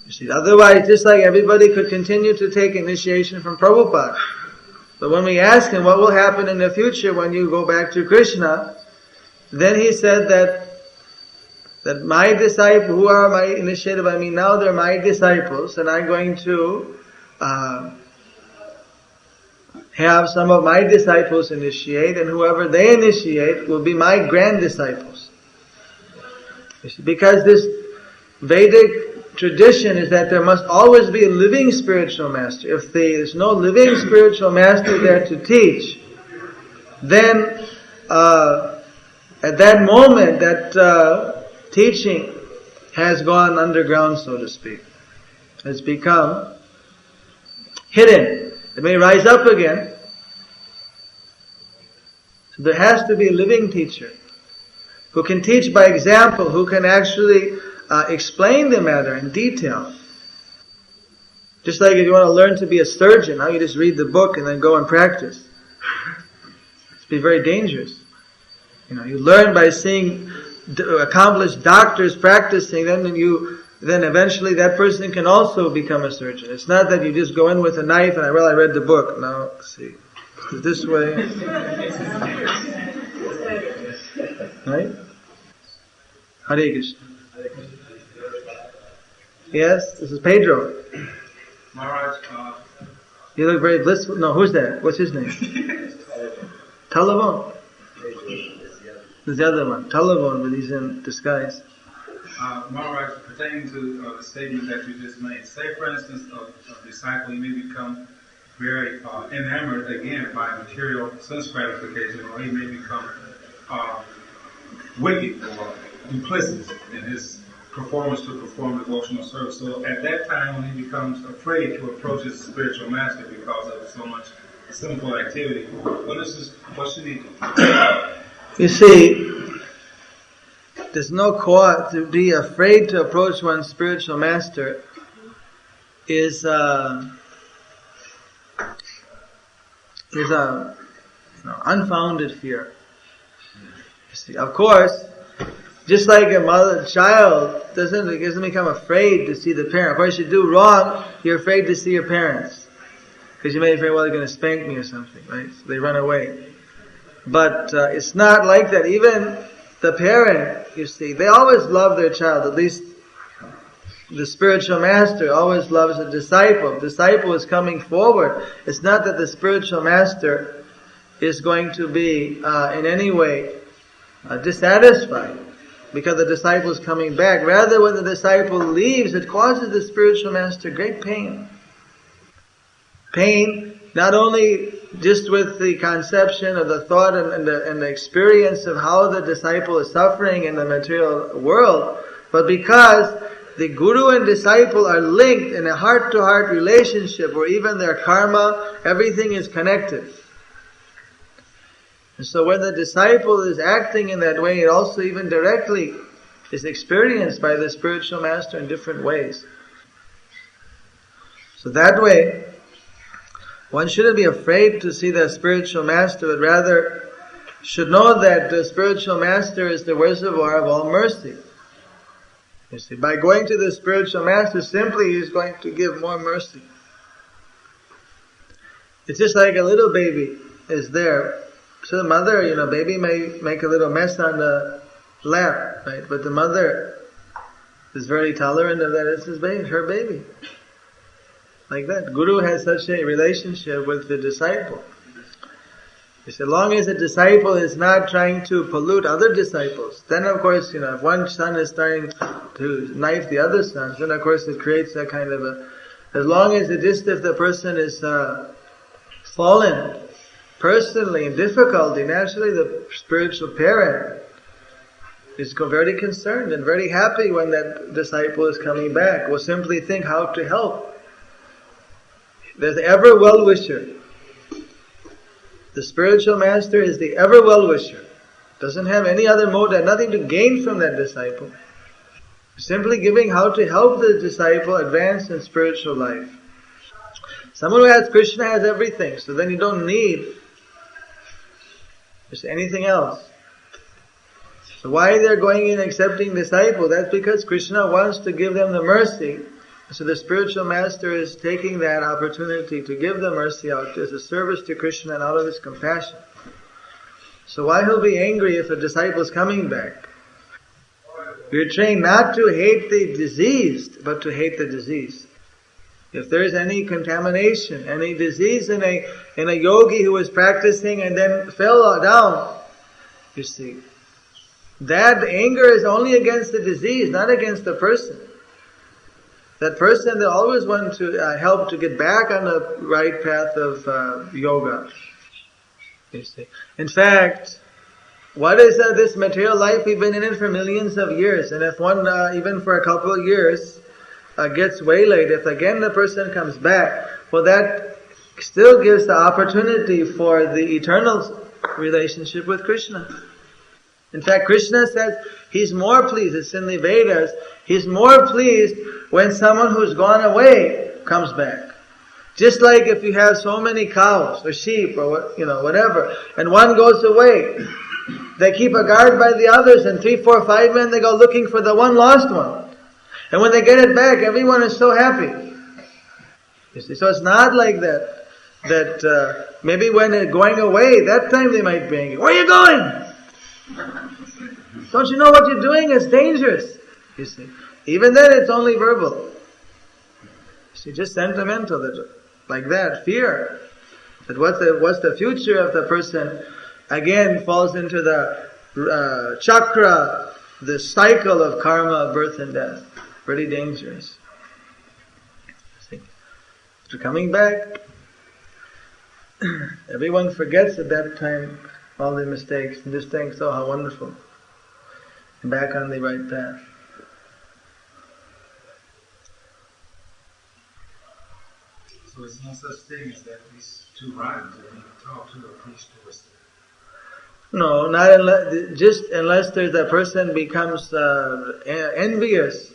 You see, otherwise, just like everybody could continue to take initiation from Prabhupada. But when we ask him what will happen in the future when you go back to Krishna, then he said that my disciples, who are my initiated by me now, they're my disciples, and I'm going to have some of my disciples initiate, and whoever they initiate will be my grand disciples. Because this Vedic tradition is that there must always be a living spiritual master. If there's no living spiritual master there to teach, then at that moment that teaching has gone underground, so to speak. It's become hidden. It may rise up again. So there has to be a living teacher who can teach by example, who can actually explain the matter in detail. Just like if you want to learn to be a surgeon, how you just read the book and then go and practice. It's be very dangerous. You learn by seeing accomplished doctors practicing, then eventually that person can also become a surgeon. It's not that you just go in with a knife and I read the book. No, see, it's this way, right? Hare Krishna. Yes, this is Pedro. Maharaj, you look very blissful. No, who's that? What's his name? Talavon. There's the other one, Talavon, but he's in disguise. Maharaj, pertaining to the statement that you just made, say for instance, a disciple, he may become very enamored again by material sense gratification, or he may become wicked or duplicitous in his performance to perform devotional service. So at that time, when he becomes afraid to approach his spiritual master because of so much sinful activity, what should he do? You see, there's no cause to be afraid to approach one's spiritual master is a unfounded fear. You see, of course, Just like a child doesn't become afraid to see the parent. Of course, you do wrong, you're afraid to see your parents. Because you may be afraid, well, they're going to spank me or something, right? So they run away. But it's not like that. Even the parent, you see, they always love their child. At least the spiritual master always loves a disciple. The disciple is coming forward. It's not that the spiritual master is going to be in any way dissatisfied because the disciple is coming back. Rather, when the disciple leaves, it causes the spiritual master great pain. Pain, not only just with the conception of the thought and the experience of how the disciple is suffering in the material world, but because the guru and disciple are linked in a heart-to-heart relationship where even their karma, everything is connected. And so when the disciple is acting in that way, it also even directly is experienced by the spiritual master in different ways. So that way, one shouldn't be afraid to see the spiritual master, but rather should know that the spiritual master is the reservoir of all mercy. You see, by going to the spiritual master, simply he is going to give more mercy. It's just like a little baby is there. So the mother, baby may make a little mess on the lap, right? But the mother is very tolerant of that. It's her baby. Like that. Guru has such a relationship with the disciple. As long as the disciple is not trying to pollute other disciples, then of course, if one son is starting to knife the other sons, then of course it creates that kind of as long as if the person is fallen personally in difficulty, naturally the spiritual parent is very concerned and very happy when that disciple is coming back. Will simply think how to help. There's the ever well-wisher. The spiritual master is the ever well-wisher. Doesn't have any other motive, nothing to gain from that disciple. Simply giving how to help the disciple advance in spiritual life. Someone who has Krishna has everything, so then you don't need just anything else. So why they're going in accepting disciple? That's because Krishna wants to give them the mercy. So the spiritual master is taking that opportunity to give the mercy out as a service to Krishna and out of his compassion. So why he'll be angry if a disciple is coming back? We're trained not to hate the diseased, but to hate the disease. If there is any contamination, any disease in a yogi who was practicing and then fell down, you see, that anger is only against the disease, not against the person. That person, they always want to help to get back on the right path of yoga. You see. In fact, what is this material life? We've been in it for millions of years, and if one, even for a couple of years, gets waylaid, if again the person comes back, well, that still gives the opportunity for the eternal relationship with Krishna. In fact, Krishna says He's more pleased, it's in the Vedas, He's more pleased when someone who's gone away comes back. Just like if you have so many cows or sheep or whatever, and one goes away, they keep a guard by the others, and 3, 4, 5 men, they go looking for the one lost one. And when they get it back, everyone is so happy. You see, so it's not like that. That maybe when they're going away, that time they might be angry. Where are you going? Don't you know what you're doing? It's dangerous. You see, even then it's only verbal. You see, just sentimental, like that, fear. That what's the future of the person? Again, falls into the chakra, the cycle of karma of birth and death. Pretty dangerous. See, after coming back, everyone forgets at that time all the mistakes and just thinks, oh, how wonderful. I'm back on the right path. So there's no such thing as that these two rivals are being talked to or preached to us. No, not unless that person becomes envious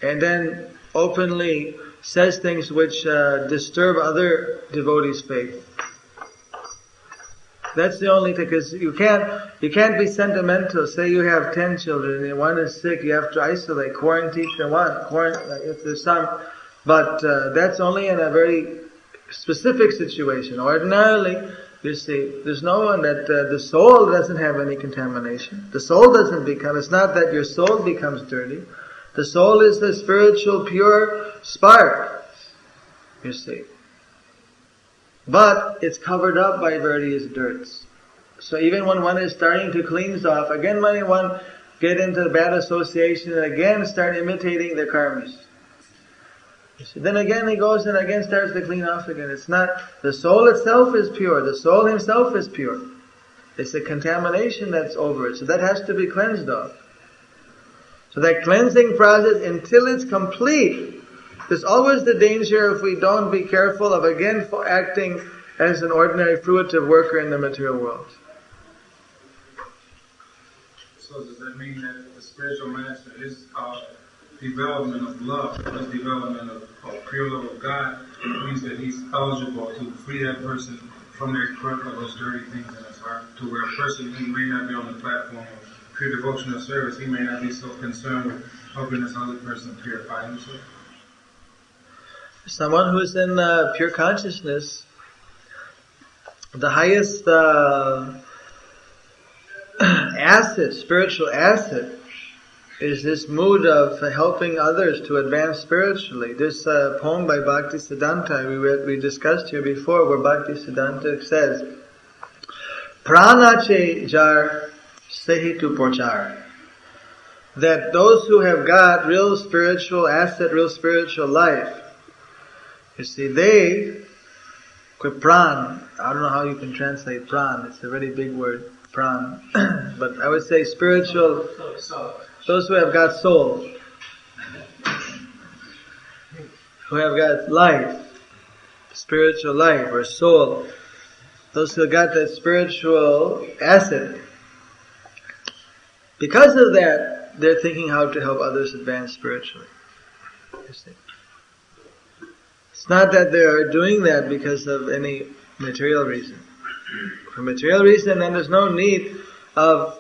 and then openly says things which disturb other devotees' faith. That's the only thing, because you can't be sentimental. Say you have 10 children and one is sick, you have to isolate, quarantine the one, if there's some. But that's only in a very specific situation. Ordinarily, you see, there's no one that the soul doesn't have any contamination. The soul doesn't become, it's not that your soul becomes dirty. The soul is the spiritual pure spark, you see. But it's covered up by various dirts. So even when one is starting to cleanse off, again when one get into bad association and again start imitating the karmas. Then again he goes and again starts to clean off again. It's not, the soul itself is pure, the soul himself is pure. It's the contamination that's over it. So that has to be cleansed off. So that cleansing process, until it's complete, there's always the danger if we don't be careful of again acting as an ordinary fruitive worker in the material world. So does that mean that the spiritual master, his development of love, his development of pure love of God, means that he's eligible to free that person from their quirk of those dirty things in his heart, to where a person who may not be on the platform of pure devotional service, he may not be so concerned with helping this other person purify himself? Someone who is in pure consciousness, the highest spiritual asset, is this mood of helping others to advance spiritually. This poem by Bhakti Siddhanta we discussed here before, where Bhakti Siddhanta says, "Pranache jar sehi tu porchar," that those who have got real spiritual asset, real spiritual life, you see, they, pran, I don't know how you can translate pran, it's a very big word, pran, but I would say spiritual, those who have got soul, who have got life, spiritual life or soul, those who have got that spiritual asset, because of that, they're thinking how to help others advance spiritually. You see. It's not that they are doing that because of any material reason. For material reason, then there's no need of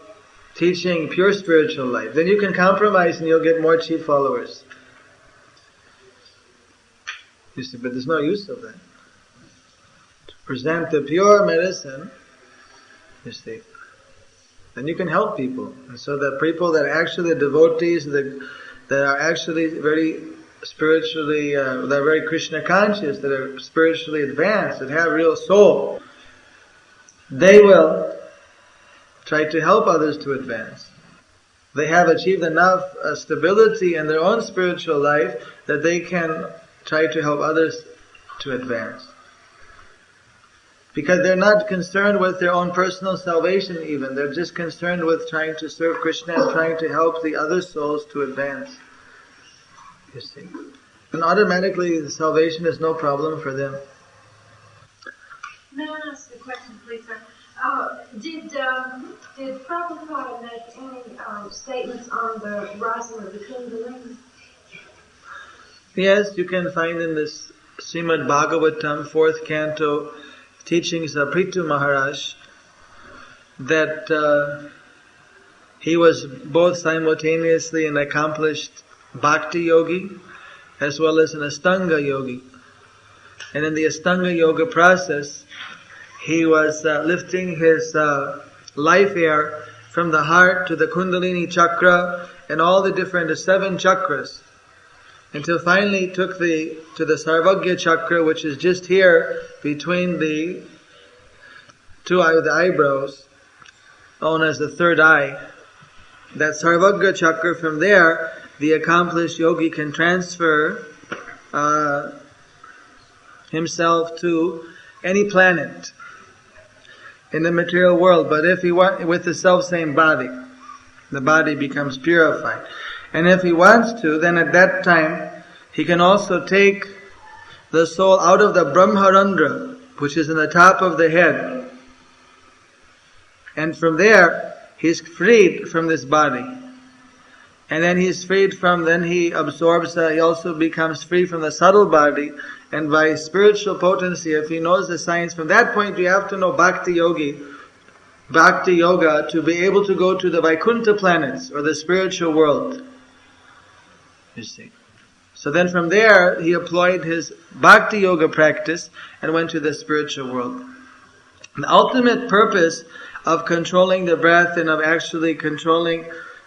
teaching pure spiritual life. Then you can compromise and you'll get more cheap followers. You see, but there's no use of that. To present the pure medicine, you see, then you can help people. And so the people that are actually the devotees, that are actually very spiritually, that are very Krishna conscious, that are spiritually advanced, that have real soul, they will try to help others to advance. They have achieved enough stability in their own spiritual life that they can try to help others to advance. Because they're not concerned with their own personal salvation even. They're just concerned with trying to serve Krishna and trying to help the other souls to advance. You see. And automatically the salvation is no problem for them. May I ask a question, please, sir? Did Prabhupada make any statements on the rising of the Kundalini? Yes, you can find in this Srimad Bhagavatam, 4th canto, teachings of Prithu Maharaj, that he was both simultaneously an accomplished Bhakti yogi as well as an Astanga yogi. And in the Astanga yoga process, he was lifting his life air from the heart to the Kundalini chakra and all the different 7 chakras, until finally he took to the Sarvagya chakra, which is just here between the the eyebrows, known as the third eye. That Sarvagya chakra, from there, the accomplished yogi can transfer himself to any planet in the material world. But if he wants, with the self-same body, the body becomes purified. And if he wants to, then at that time, he can also take the soul out of the Brahmarandra, which is in the top of the head. And from there, he's freed from this body. And then he's freed from, then he absorbs, he also becomes free from the subtle body. And by spiritual potency, if he knows the science, from that point you have to know Bhakti Yogi, Bhakti Yoga to be able to go to the Vaikuntha planets or the spiritual world. You see. So then from there, he employed his Bhakti Yoga practice and went to the spiritual world. The ultimate purpose of controlling the breath and of actually controlling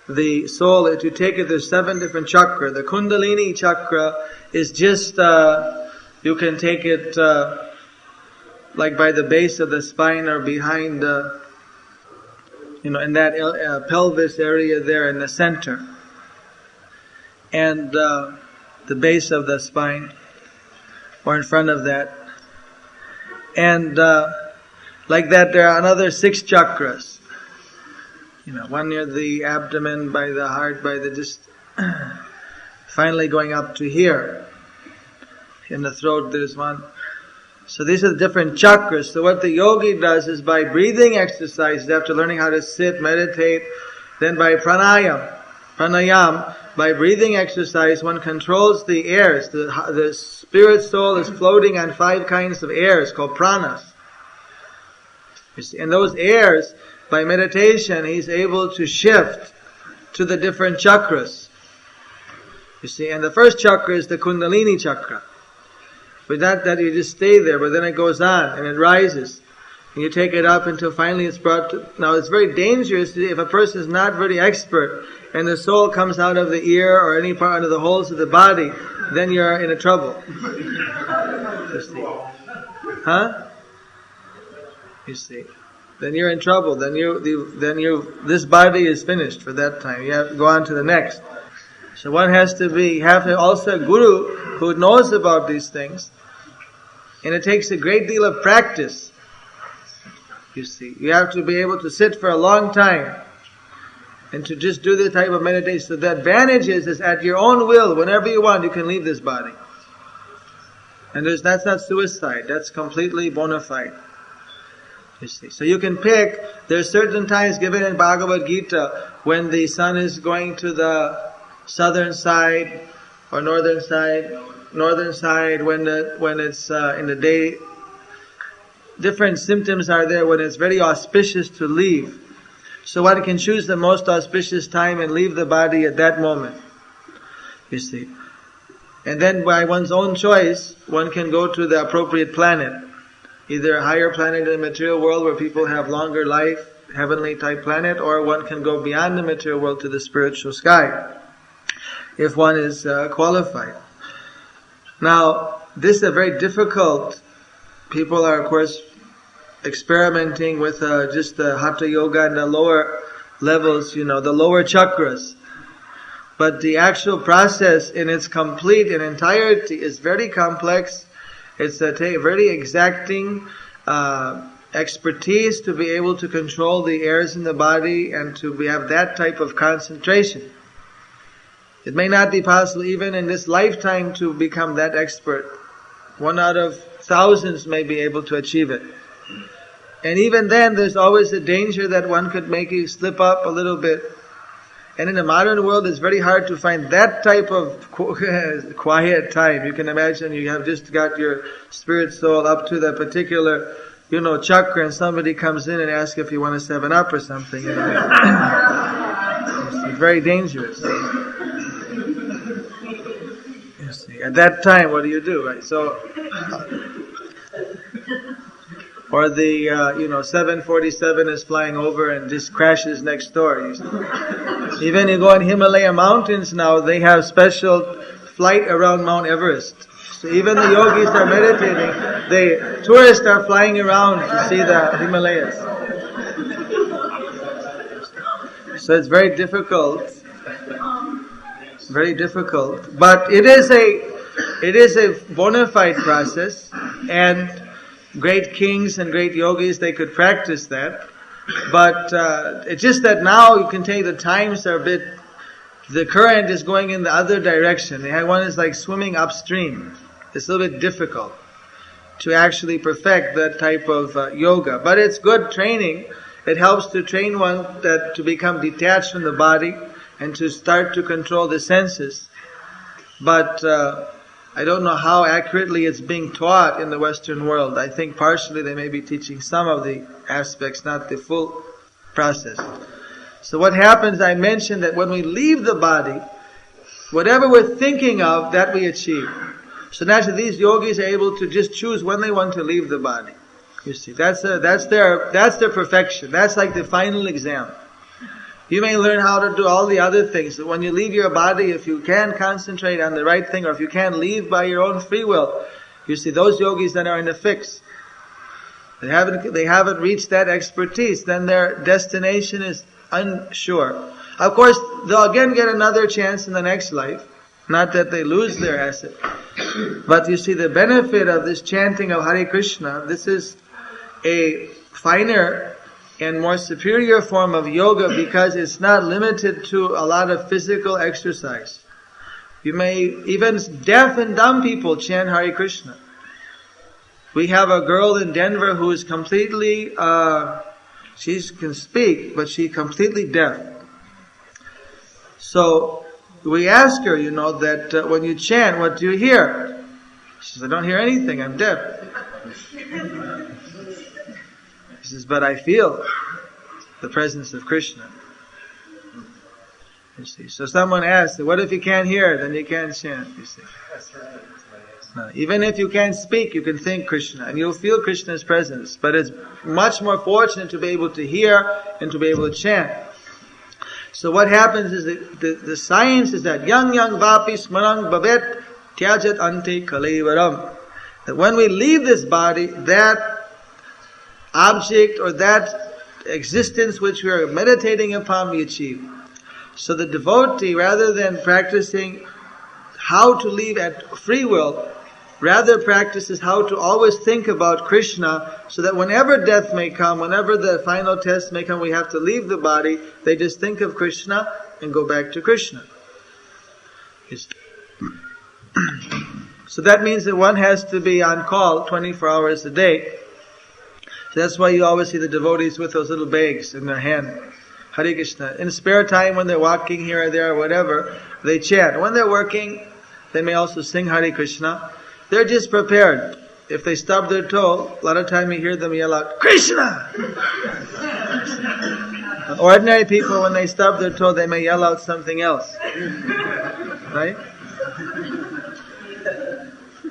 the soul, if you take it, there's 7 different chakras. The Kundalini chakra is just, you can take it like by the base of the spine or behind, in that pelvis area there in the center. And the base of the spine, or in front of that. And like that, there are another 6 chakras. One near the abdomen, by the heart, by the just finally going up to here. In the throat, there's one. So these are the different chakras. So what the yogi does is by breathing exercises, after learning how to sit, meditate, then by pranayam, by breathing exercise, one controls the airs. The spirit soul is floating on 5 kinds of airs called pranas. You see, and those airs, by meditation, he's able to shift to the different chakras. You see, and the first chakra is the Kundalini chakra. But not that you just stay there, but then it goes on and it rises. And you take it up until finally it's brought to... Now it's very dangerous if a person is not very expert and the soul comes out of the ear or any part of the holes of the body, then you're in a trouble. You see. Huh? You see. Then you're in trouble. Then this body is finished for that time. You have to go on to the next. So one has to have also a guru who knows about these things. And it takes a great deal of practice. You see, you have to be able to sit for a long time and to just do this type of meditation. So the advantage is at your own will, whenever you want, you can leave this body. And that's not suicide. That's completely bona fide. You see, so you can pick. There's certain times given in Bhagavad Gita when the sun is going to the southern side or northern side when it's in the day. Different symptoms are there when it's very auspicious to leave. So one can choose the most auspicious time and leave the body at that moment. You see. And then by one's own choice, one can go to the appropriate planet. Either a higher planet in the material world where people have longer life, heavenly type planet, or one can go beyond the material world to the spiritual sky, if one is qualified. Now, this is a very difficult. People are, of course, experimenting with just the Hatha Yoga and the lower levels, the lower chakras. But the actual process in its complete and entirety is very complex. It's a very exacting expertise to be able to control the airs in the body and to have that type of concentration. It may not be possible even in this lifetime to become that expert. 1 out of thousands may be able to achieve it. And even then, there's always a danger that one could make you slip up a little bit. And in the modern world, it's very hard to find that type of quiet time. You can imagine you have just got your spirit soul up to the particular, chakra, and somebody comes in and asks if you want a 7-Up or something. It's very dangerous. You see, at that time, what do you do, right? So, or the 747 is flying over and just crashes next door. Even you go in Himalaya mountains now, they have special flight around Mount Everest. So even the yogis are meditating. The tourists are flying around to see the Himalayas. So it's very difficult. Very difficult. But it is a bona fide process, and great kings and great yogis, they could practice that. But it's just that now you can tell the times are the current is going in the other direction. One is like swimming upstream. It's a little bit difficult to actually perfect that type of yoga. But it's good training. It helps to train one to become detached from the body and to start to control the senses. But I don't know how accurately it's being taught in the Western world. I think partially they may be teaching some of the aspects, not the full process. So what happens, I mentioned that when we leave the body, whatever we're thinking of, that we achieve. So naturally these yogis are able to just choose when they want to leave the body. You see, that's their perfection. That's like the final exam. You may learn how to do all the other things, but when you leave your body, if you can concentrate on the right thing, or if you can't leave by your own free will, you see, those yogis then are in a fix. They haven't reached that expertise, then their destination is unsure. Of course, they'll again get another chance in the next life. Not that they lose their asset. But you see, the benefit of this chanting of Hare Krishna, this is a finer and more superior form of yoga because it's not limited to a lot of physical exercise. You may, even deaf and dumb people chant Hare Krishna. We have a girl in Denver who is completely, she can speak, but she's completely deaf. So, we ask her, that when you chant, what do you hear? She says, I don't hear anything, I'm deaf. She says, but I feel the presence of Krishna. You see. So someone asks, what if you can't hear? Then you can't chant, you see. No, even if you can't speak, you can think Krishna, and you'll feel Krishna's presence. But it's much more fortunate to be able to hear and to be able to chant. So what happens is that the science is that yang vapi smarang bhavet tyajat ante kalevaram. That when we leave this body, that object or that existence which we are meditating upon, we achieve. So the devotee, rather than practicing how to leave at free will, rather practices how to always think about Krishna, so that whenever death may come, whenever the final test may come, we have to leave the body, they just think of Krishna and go back to Krishna. So that means that one has to be on call 24 hours a day. So that's why you always see the devotees with those little bags in their hand. Hare Krishna. In spare time, when they're walking here or there or whatever, they chant. When they're working, they may also sing Hare Krishna. They're just prepared. If they stub their toe, a lot of time you hear them yell out, Krishna! Ordinary people, when they stub their toe, they may yell out something else. Right?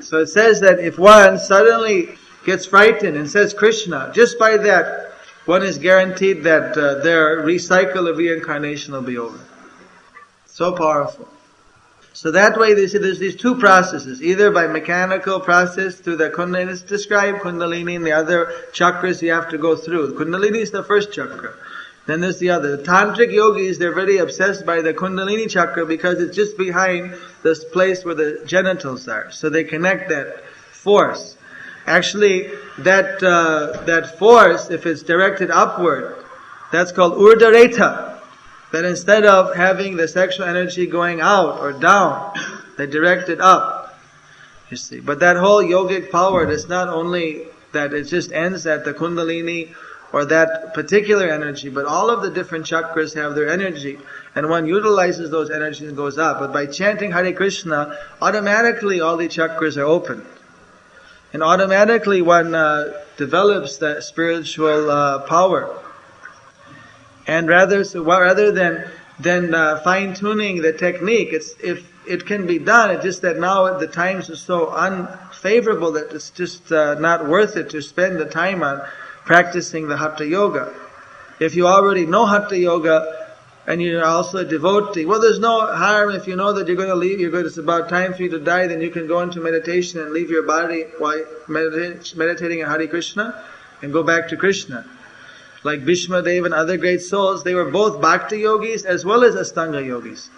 So it says that if one suddenly gets frightened and says Krishna, just by that, one is guaranteed that their recycle of reincarnation will be over. So powerful. So that way they say there's these two processes, either by mechanical process through the Kundalini, it's described Kundalini and the other chakras you have to go through. Kundalini is the first chakra. Then there's the other. The Tantric yogis, they're very obsessed by the Kundalini chakra because it's just behind this place where the genitals are. So they connect that force. Actually, that force, if it's directed upward, that's called Urdhareta. That instead of having the sexual energy going out or down, they direct it up. You see. But that whole yogic power is not only that it just ends at the Kundalini or that particular energy, but all of the different chakras have their energy. And one utilizes those energies and goes up. But by chanting Hare Krishna, automatically all the chakras are open. And automatically one develops that spiritual power. And rather than fine-tuning the technique, if it can be done, it's just that now the times are so unfavorable that it's just not worth it to spend the time on practicing the Hatha Yoga. If you already know Hatha Yoga and you're also a devotee, well, there's no harm if you know that you're going to leave, it's about time for you to die, then you can go into meditation and leave your body while meditating on Hare Krishna and go back to Krishna. Like Bhishma Dev and other great souls, they were both Bhakti yogis as well as Astanga yogis.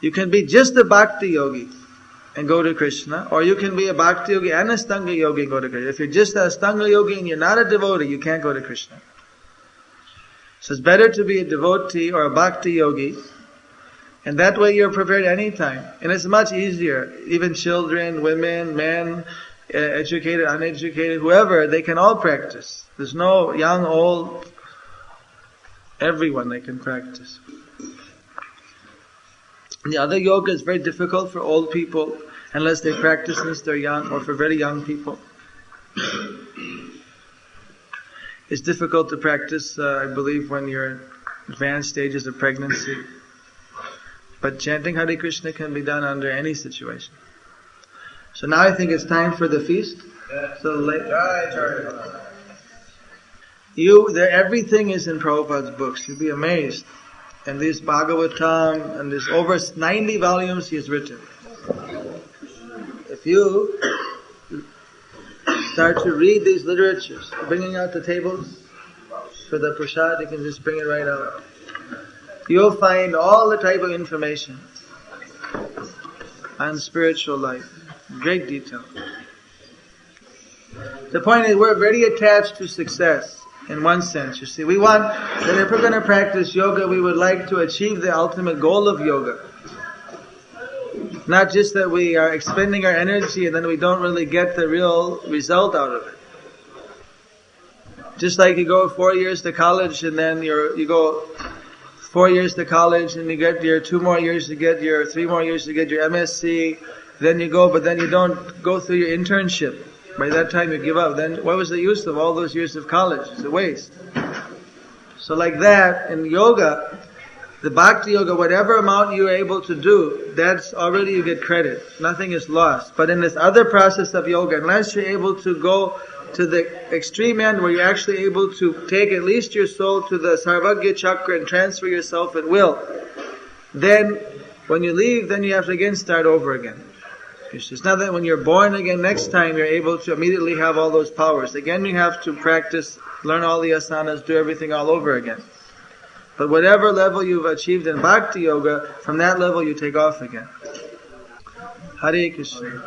You can be just a Bhakti yogi and go to Krishna, or you can be a Bhakti yogi and Astanga yogi and go to Krishna. If you're just an Astanga yogi and you're not a devotee, you can't go to Krishna. So it's better to be a devotee or a Bhakti yogi, and that way you're prepared anytime. And it's much easier. Even children, women, men, educated, uneducated, whoever, they can all practice. There's no young, old, everyone they can practice. The other yoga is very difficult for old people unless they practice since they're young, or for very young people. It's difficult to practice, I believe, when you're in advanced stages of pregnancy. But chanting Hare Krishna can be done under any situation. So now I think it's time for the feast. So everything is in Prabhupada's books. You'll be amazed. And this Bhagavatam and there's over 90 volumes he has written. If you start to read these literatures, bringing out the tables for the prasad, you can just bring it right out. You'll find all the type of information on spiritual life. Great detail. The point is we're very attached to success in one sense. You see, we want that if we're going to practice yoga, we would like to achieve the ultimate goal of yoga. Not just that we are expending our energy and then we don't really get the real result out of it. Just like you go 4 years to college and then you go 4 years to college and you get your 2 more years to get your 3 more years to get your MSc. Then you go, but then you don't go through your internship. By that time you give up. Then what was the use of all those years of college? It's a waste. So like that, in yoga, the Bhakti yoga, whatever amount you're able to do, that's already you get credit. Nothing is lost. But in this other process of yoga, unless you're able to go to the extreme end where you're actually able to take at least your soul to the Sarvagya chakra and transfer yourself at will, then when you leave, then you have to again start over again. It's not that when you're born again next time you're able to immediately have all those powers. Again you have to practice, learn all the asanas, do everything all over again. But whatever level you've achieved in Bhakti Yoga, from that level you take off again. Hare Krishna.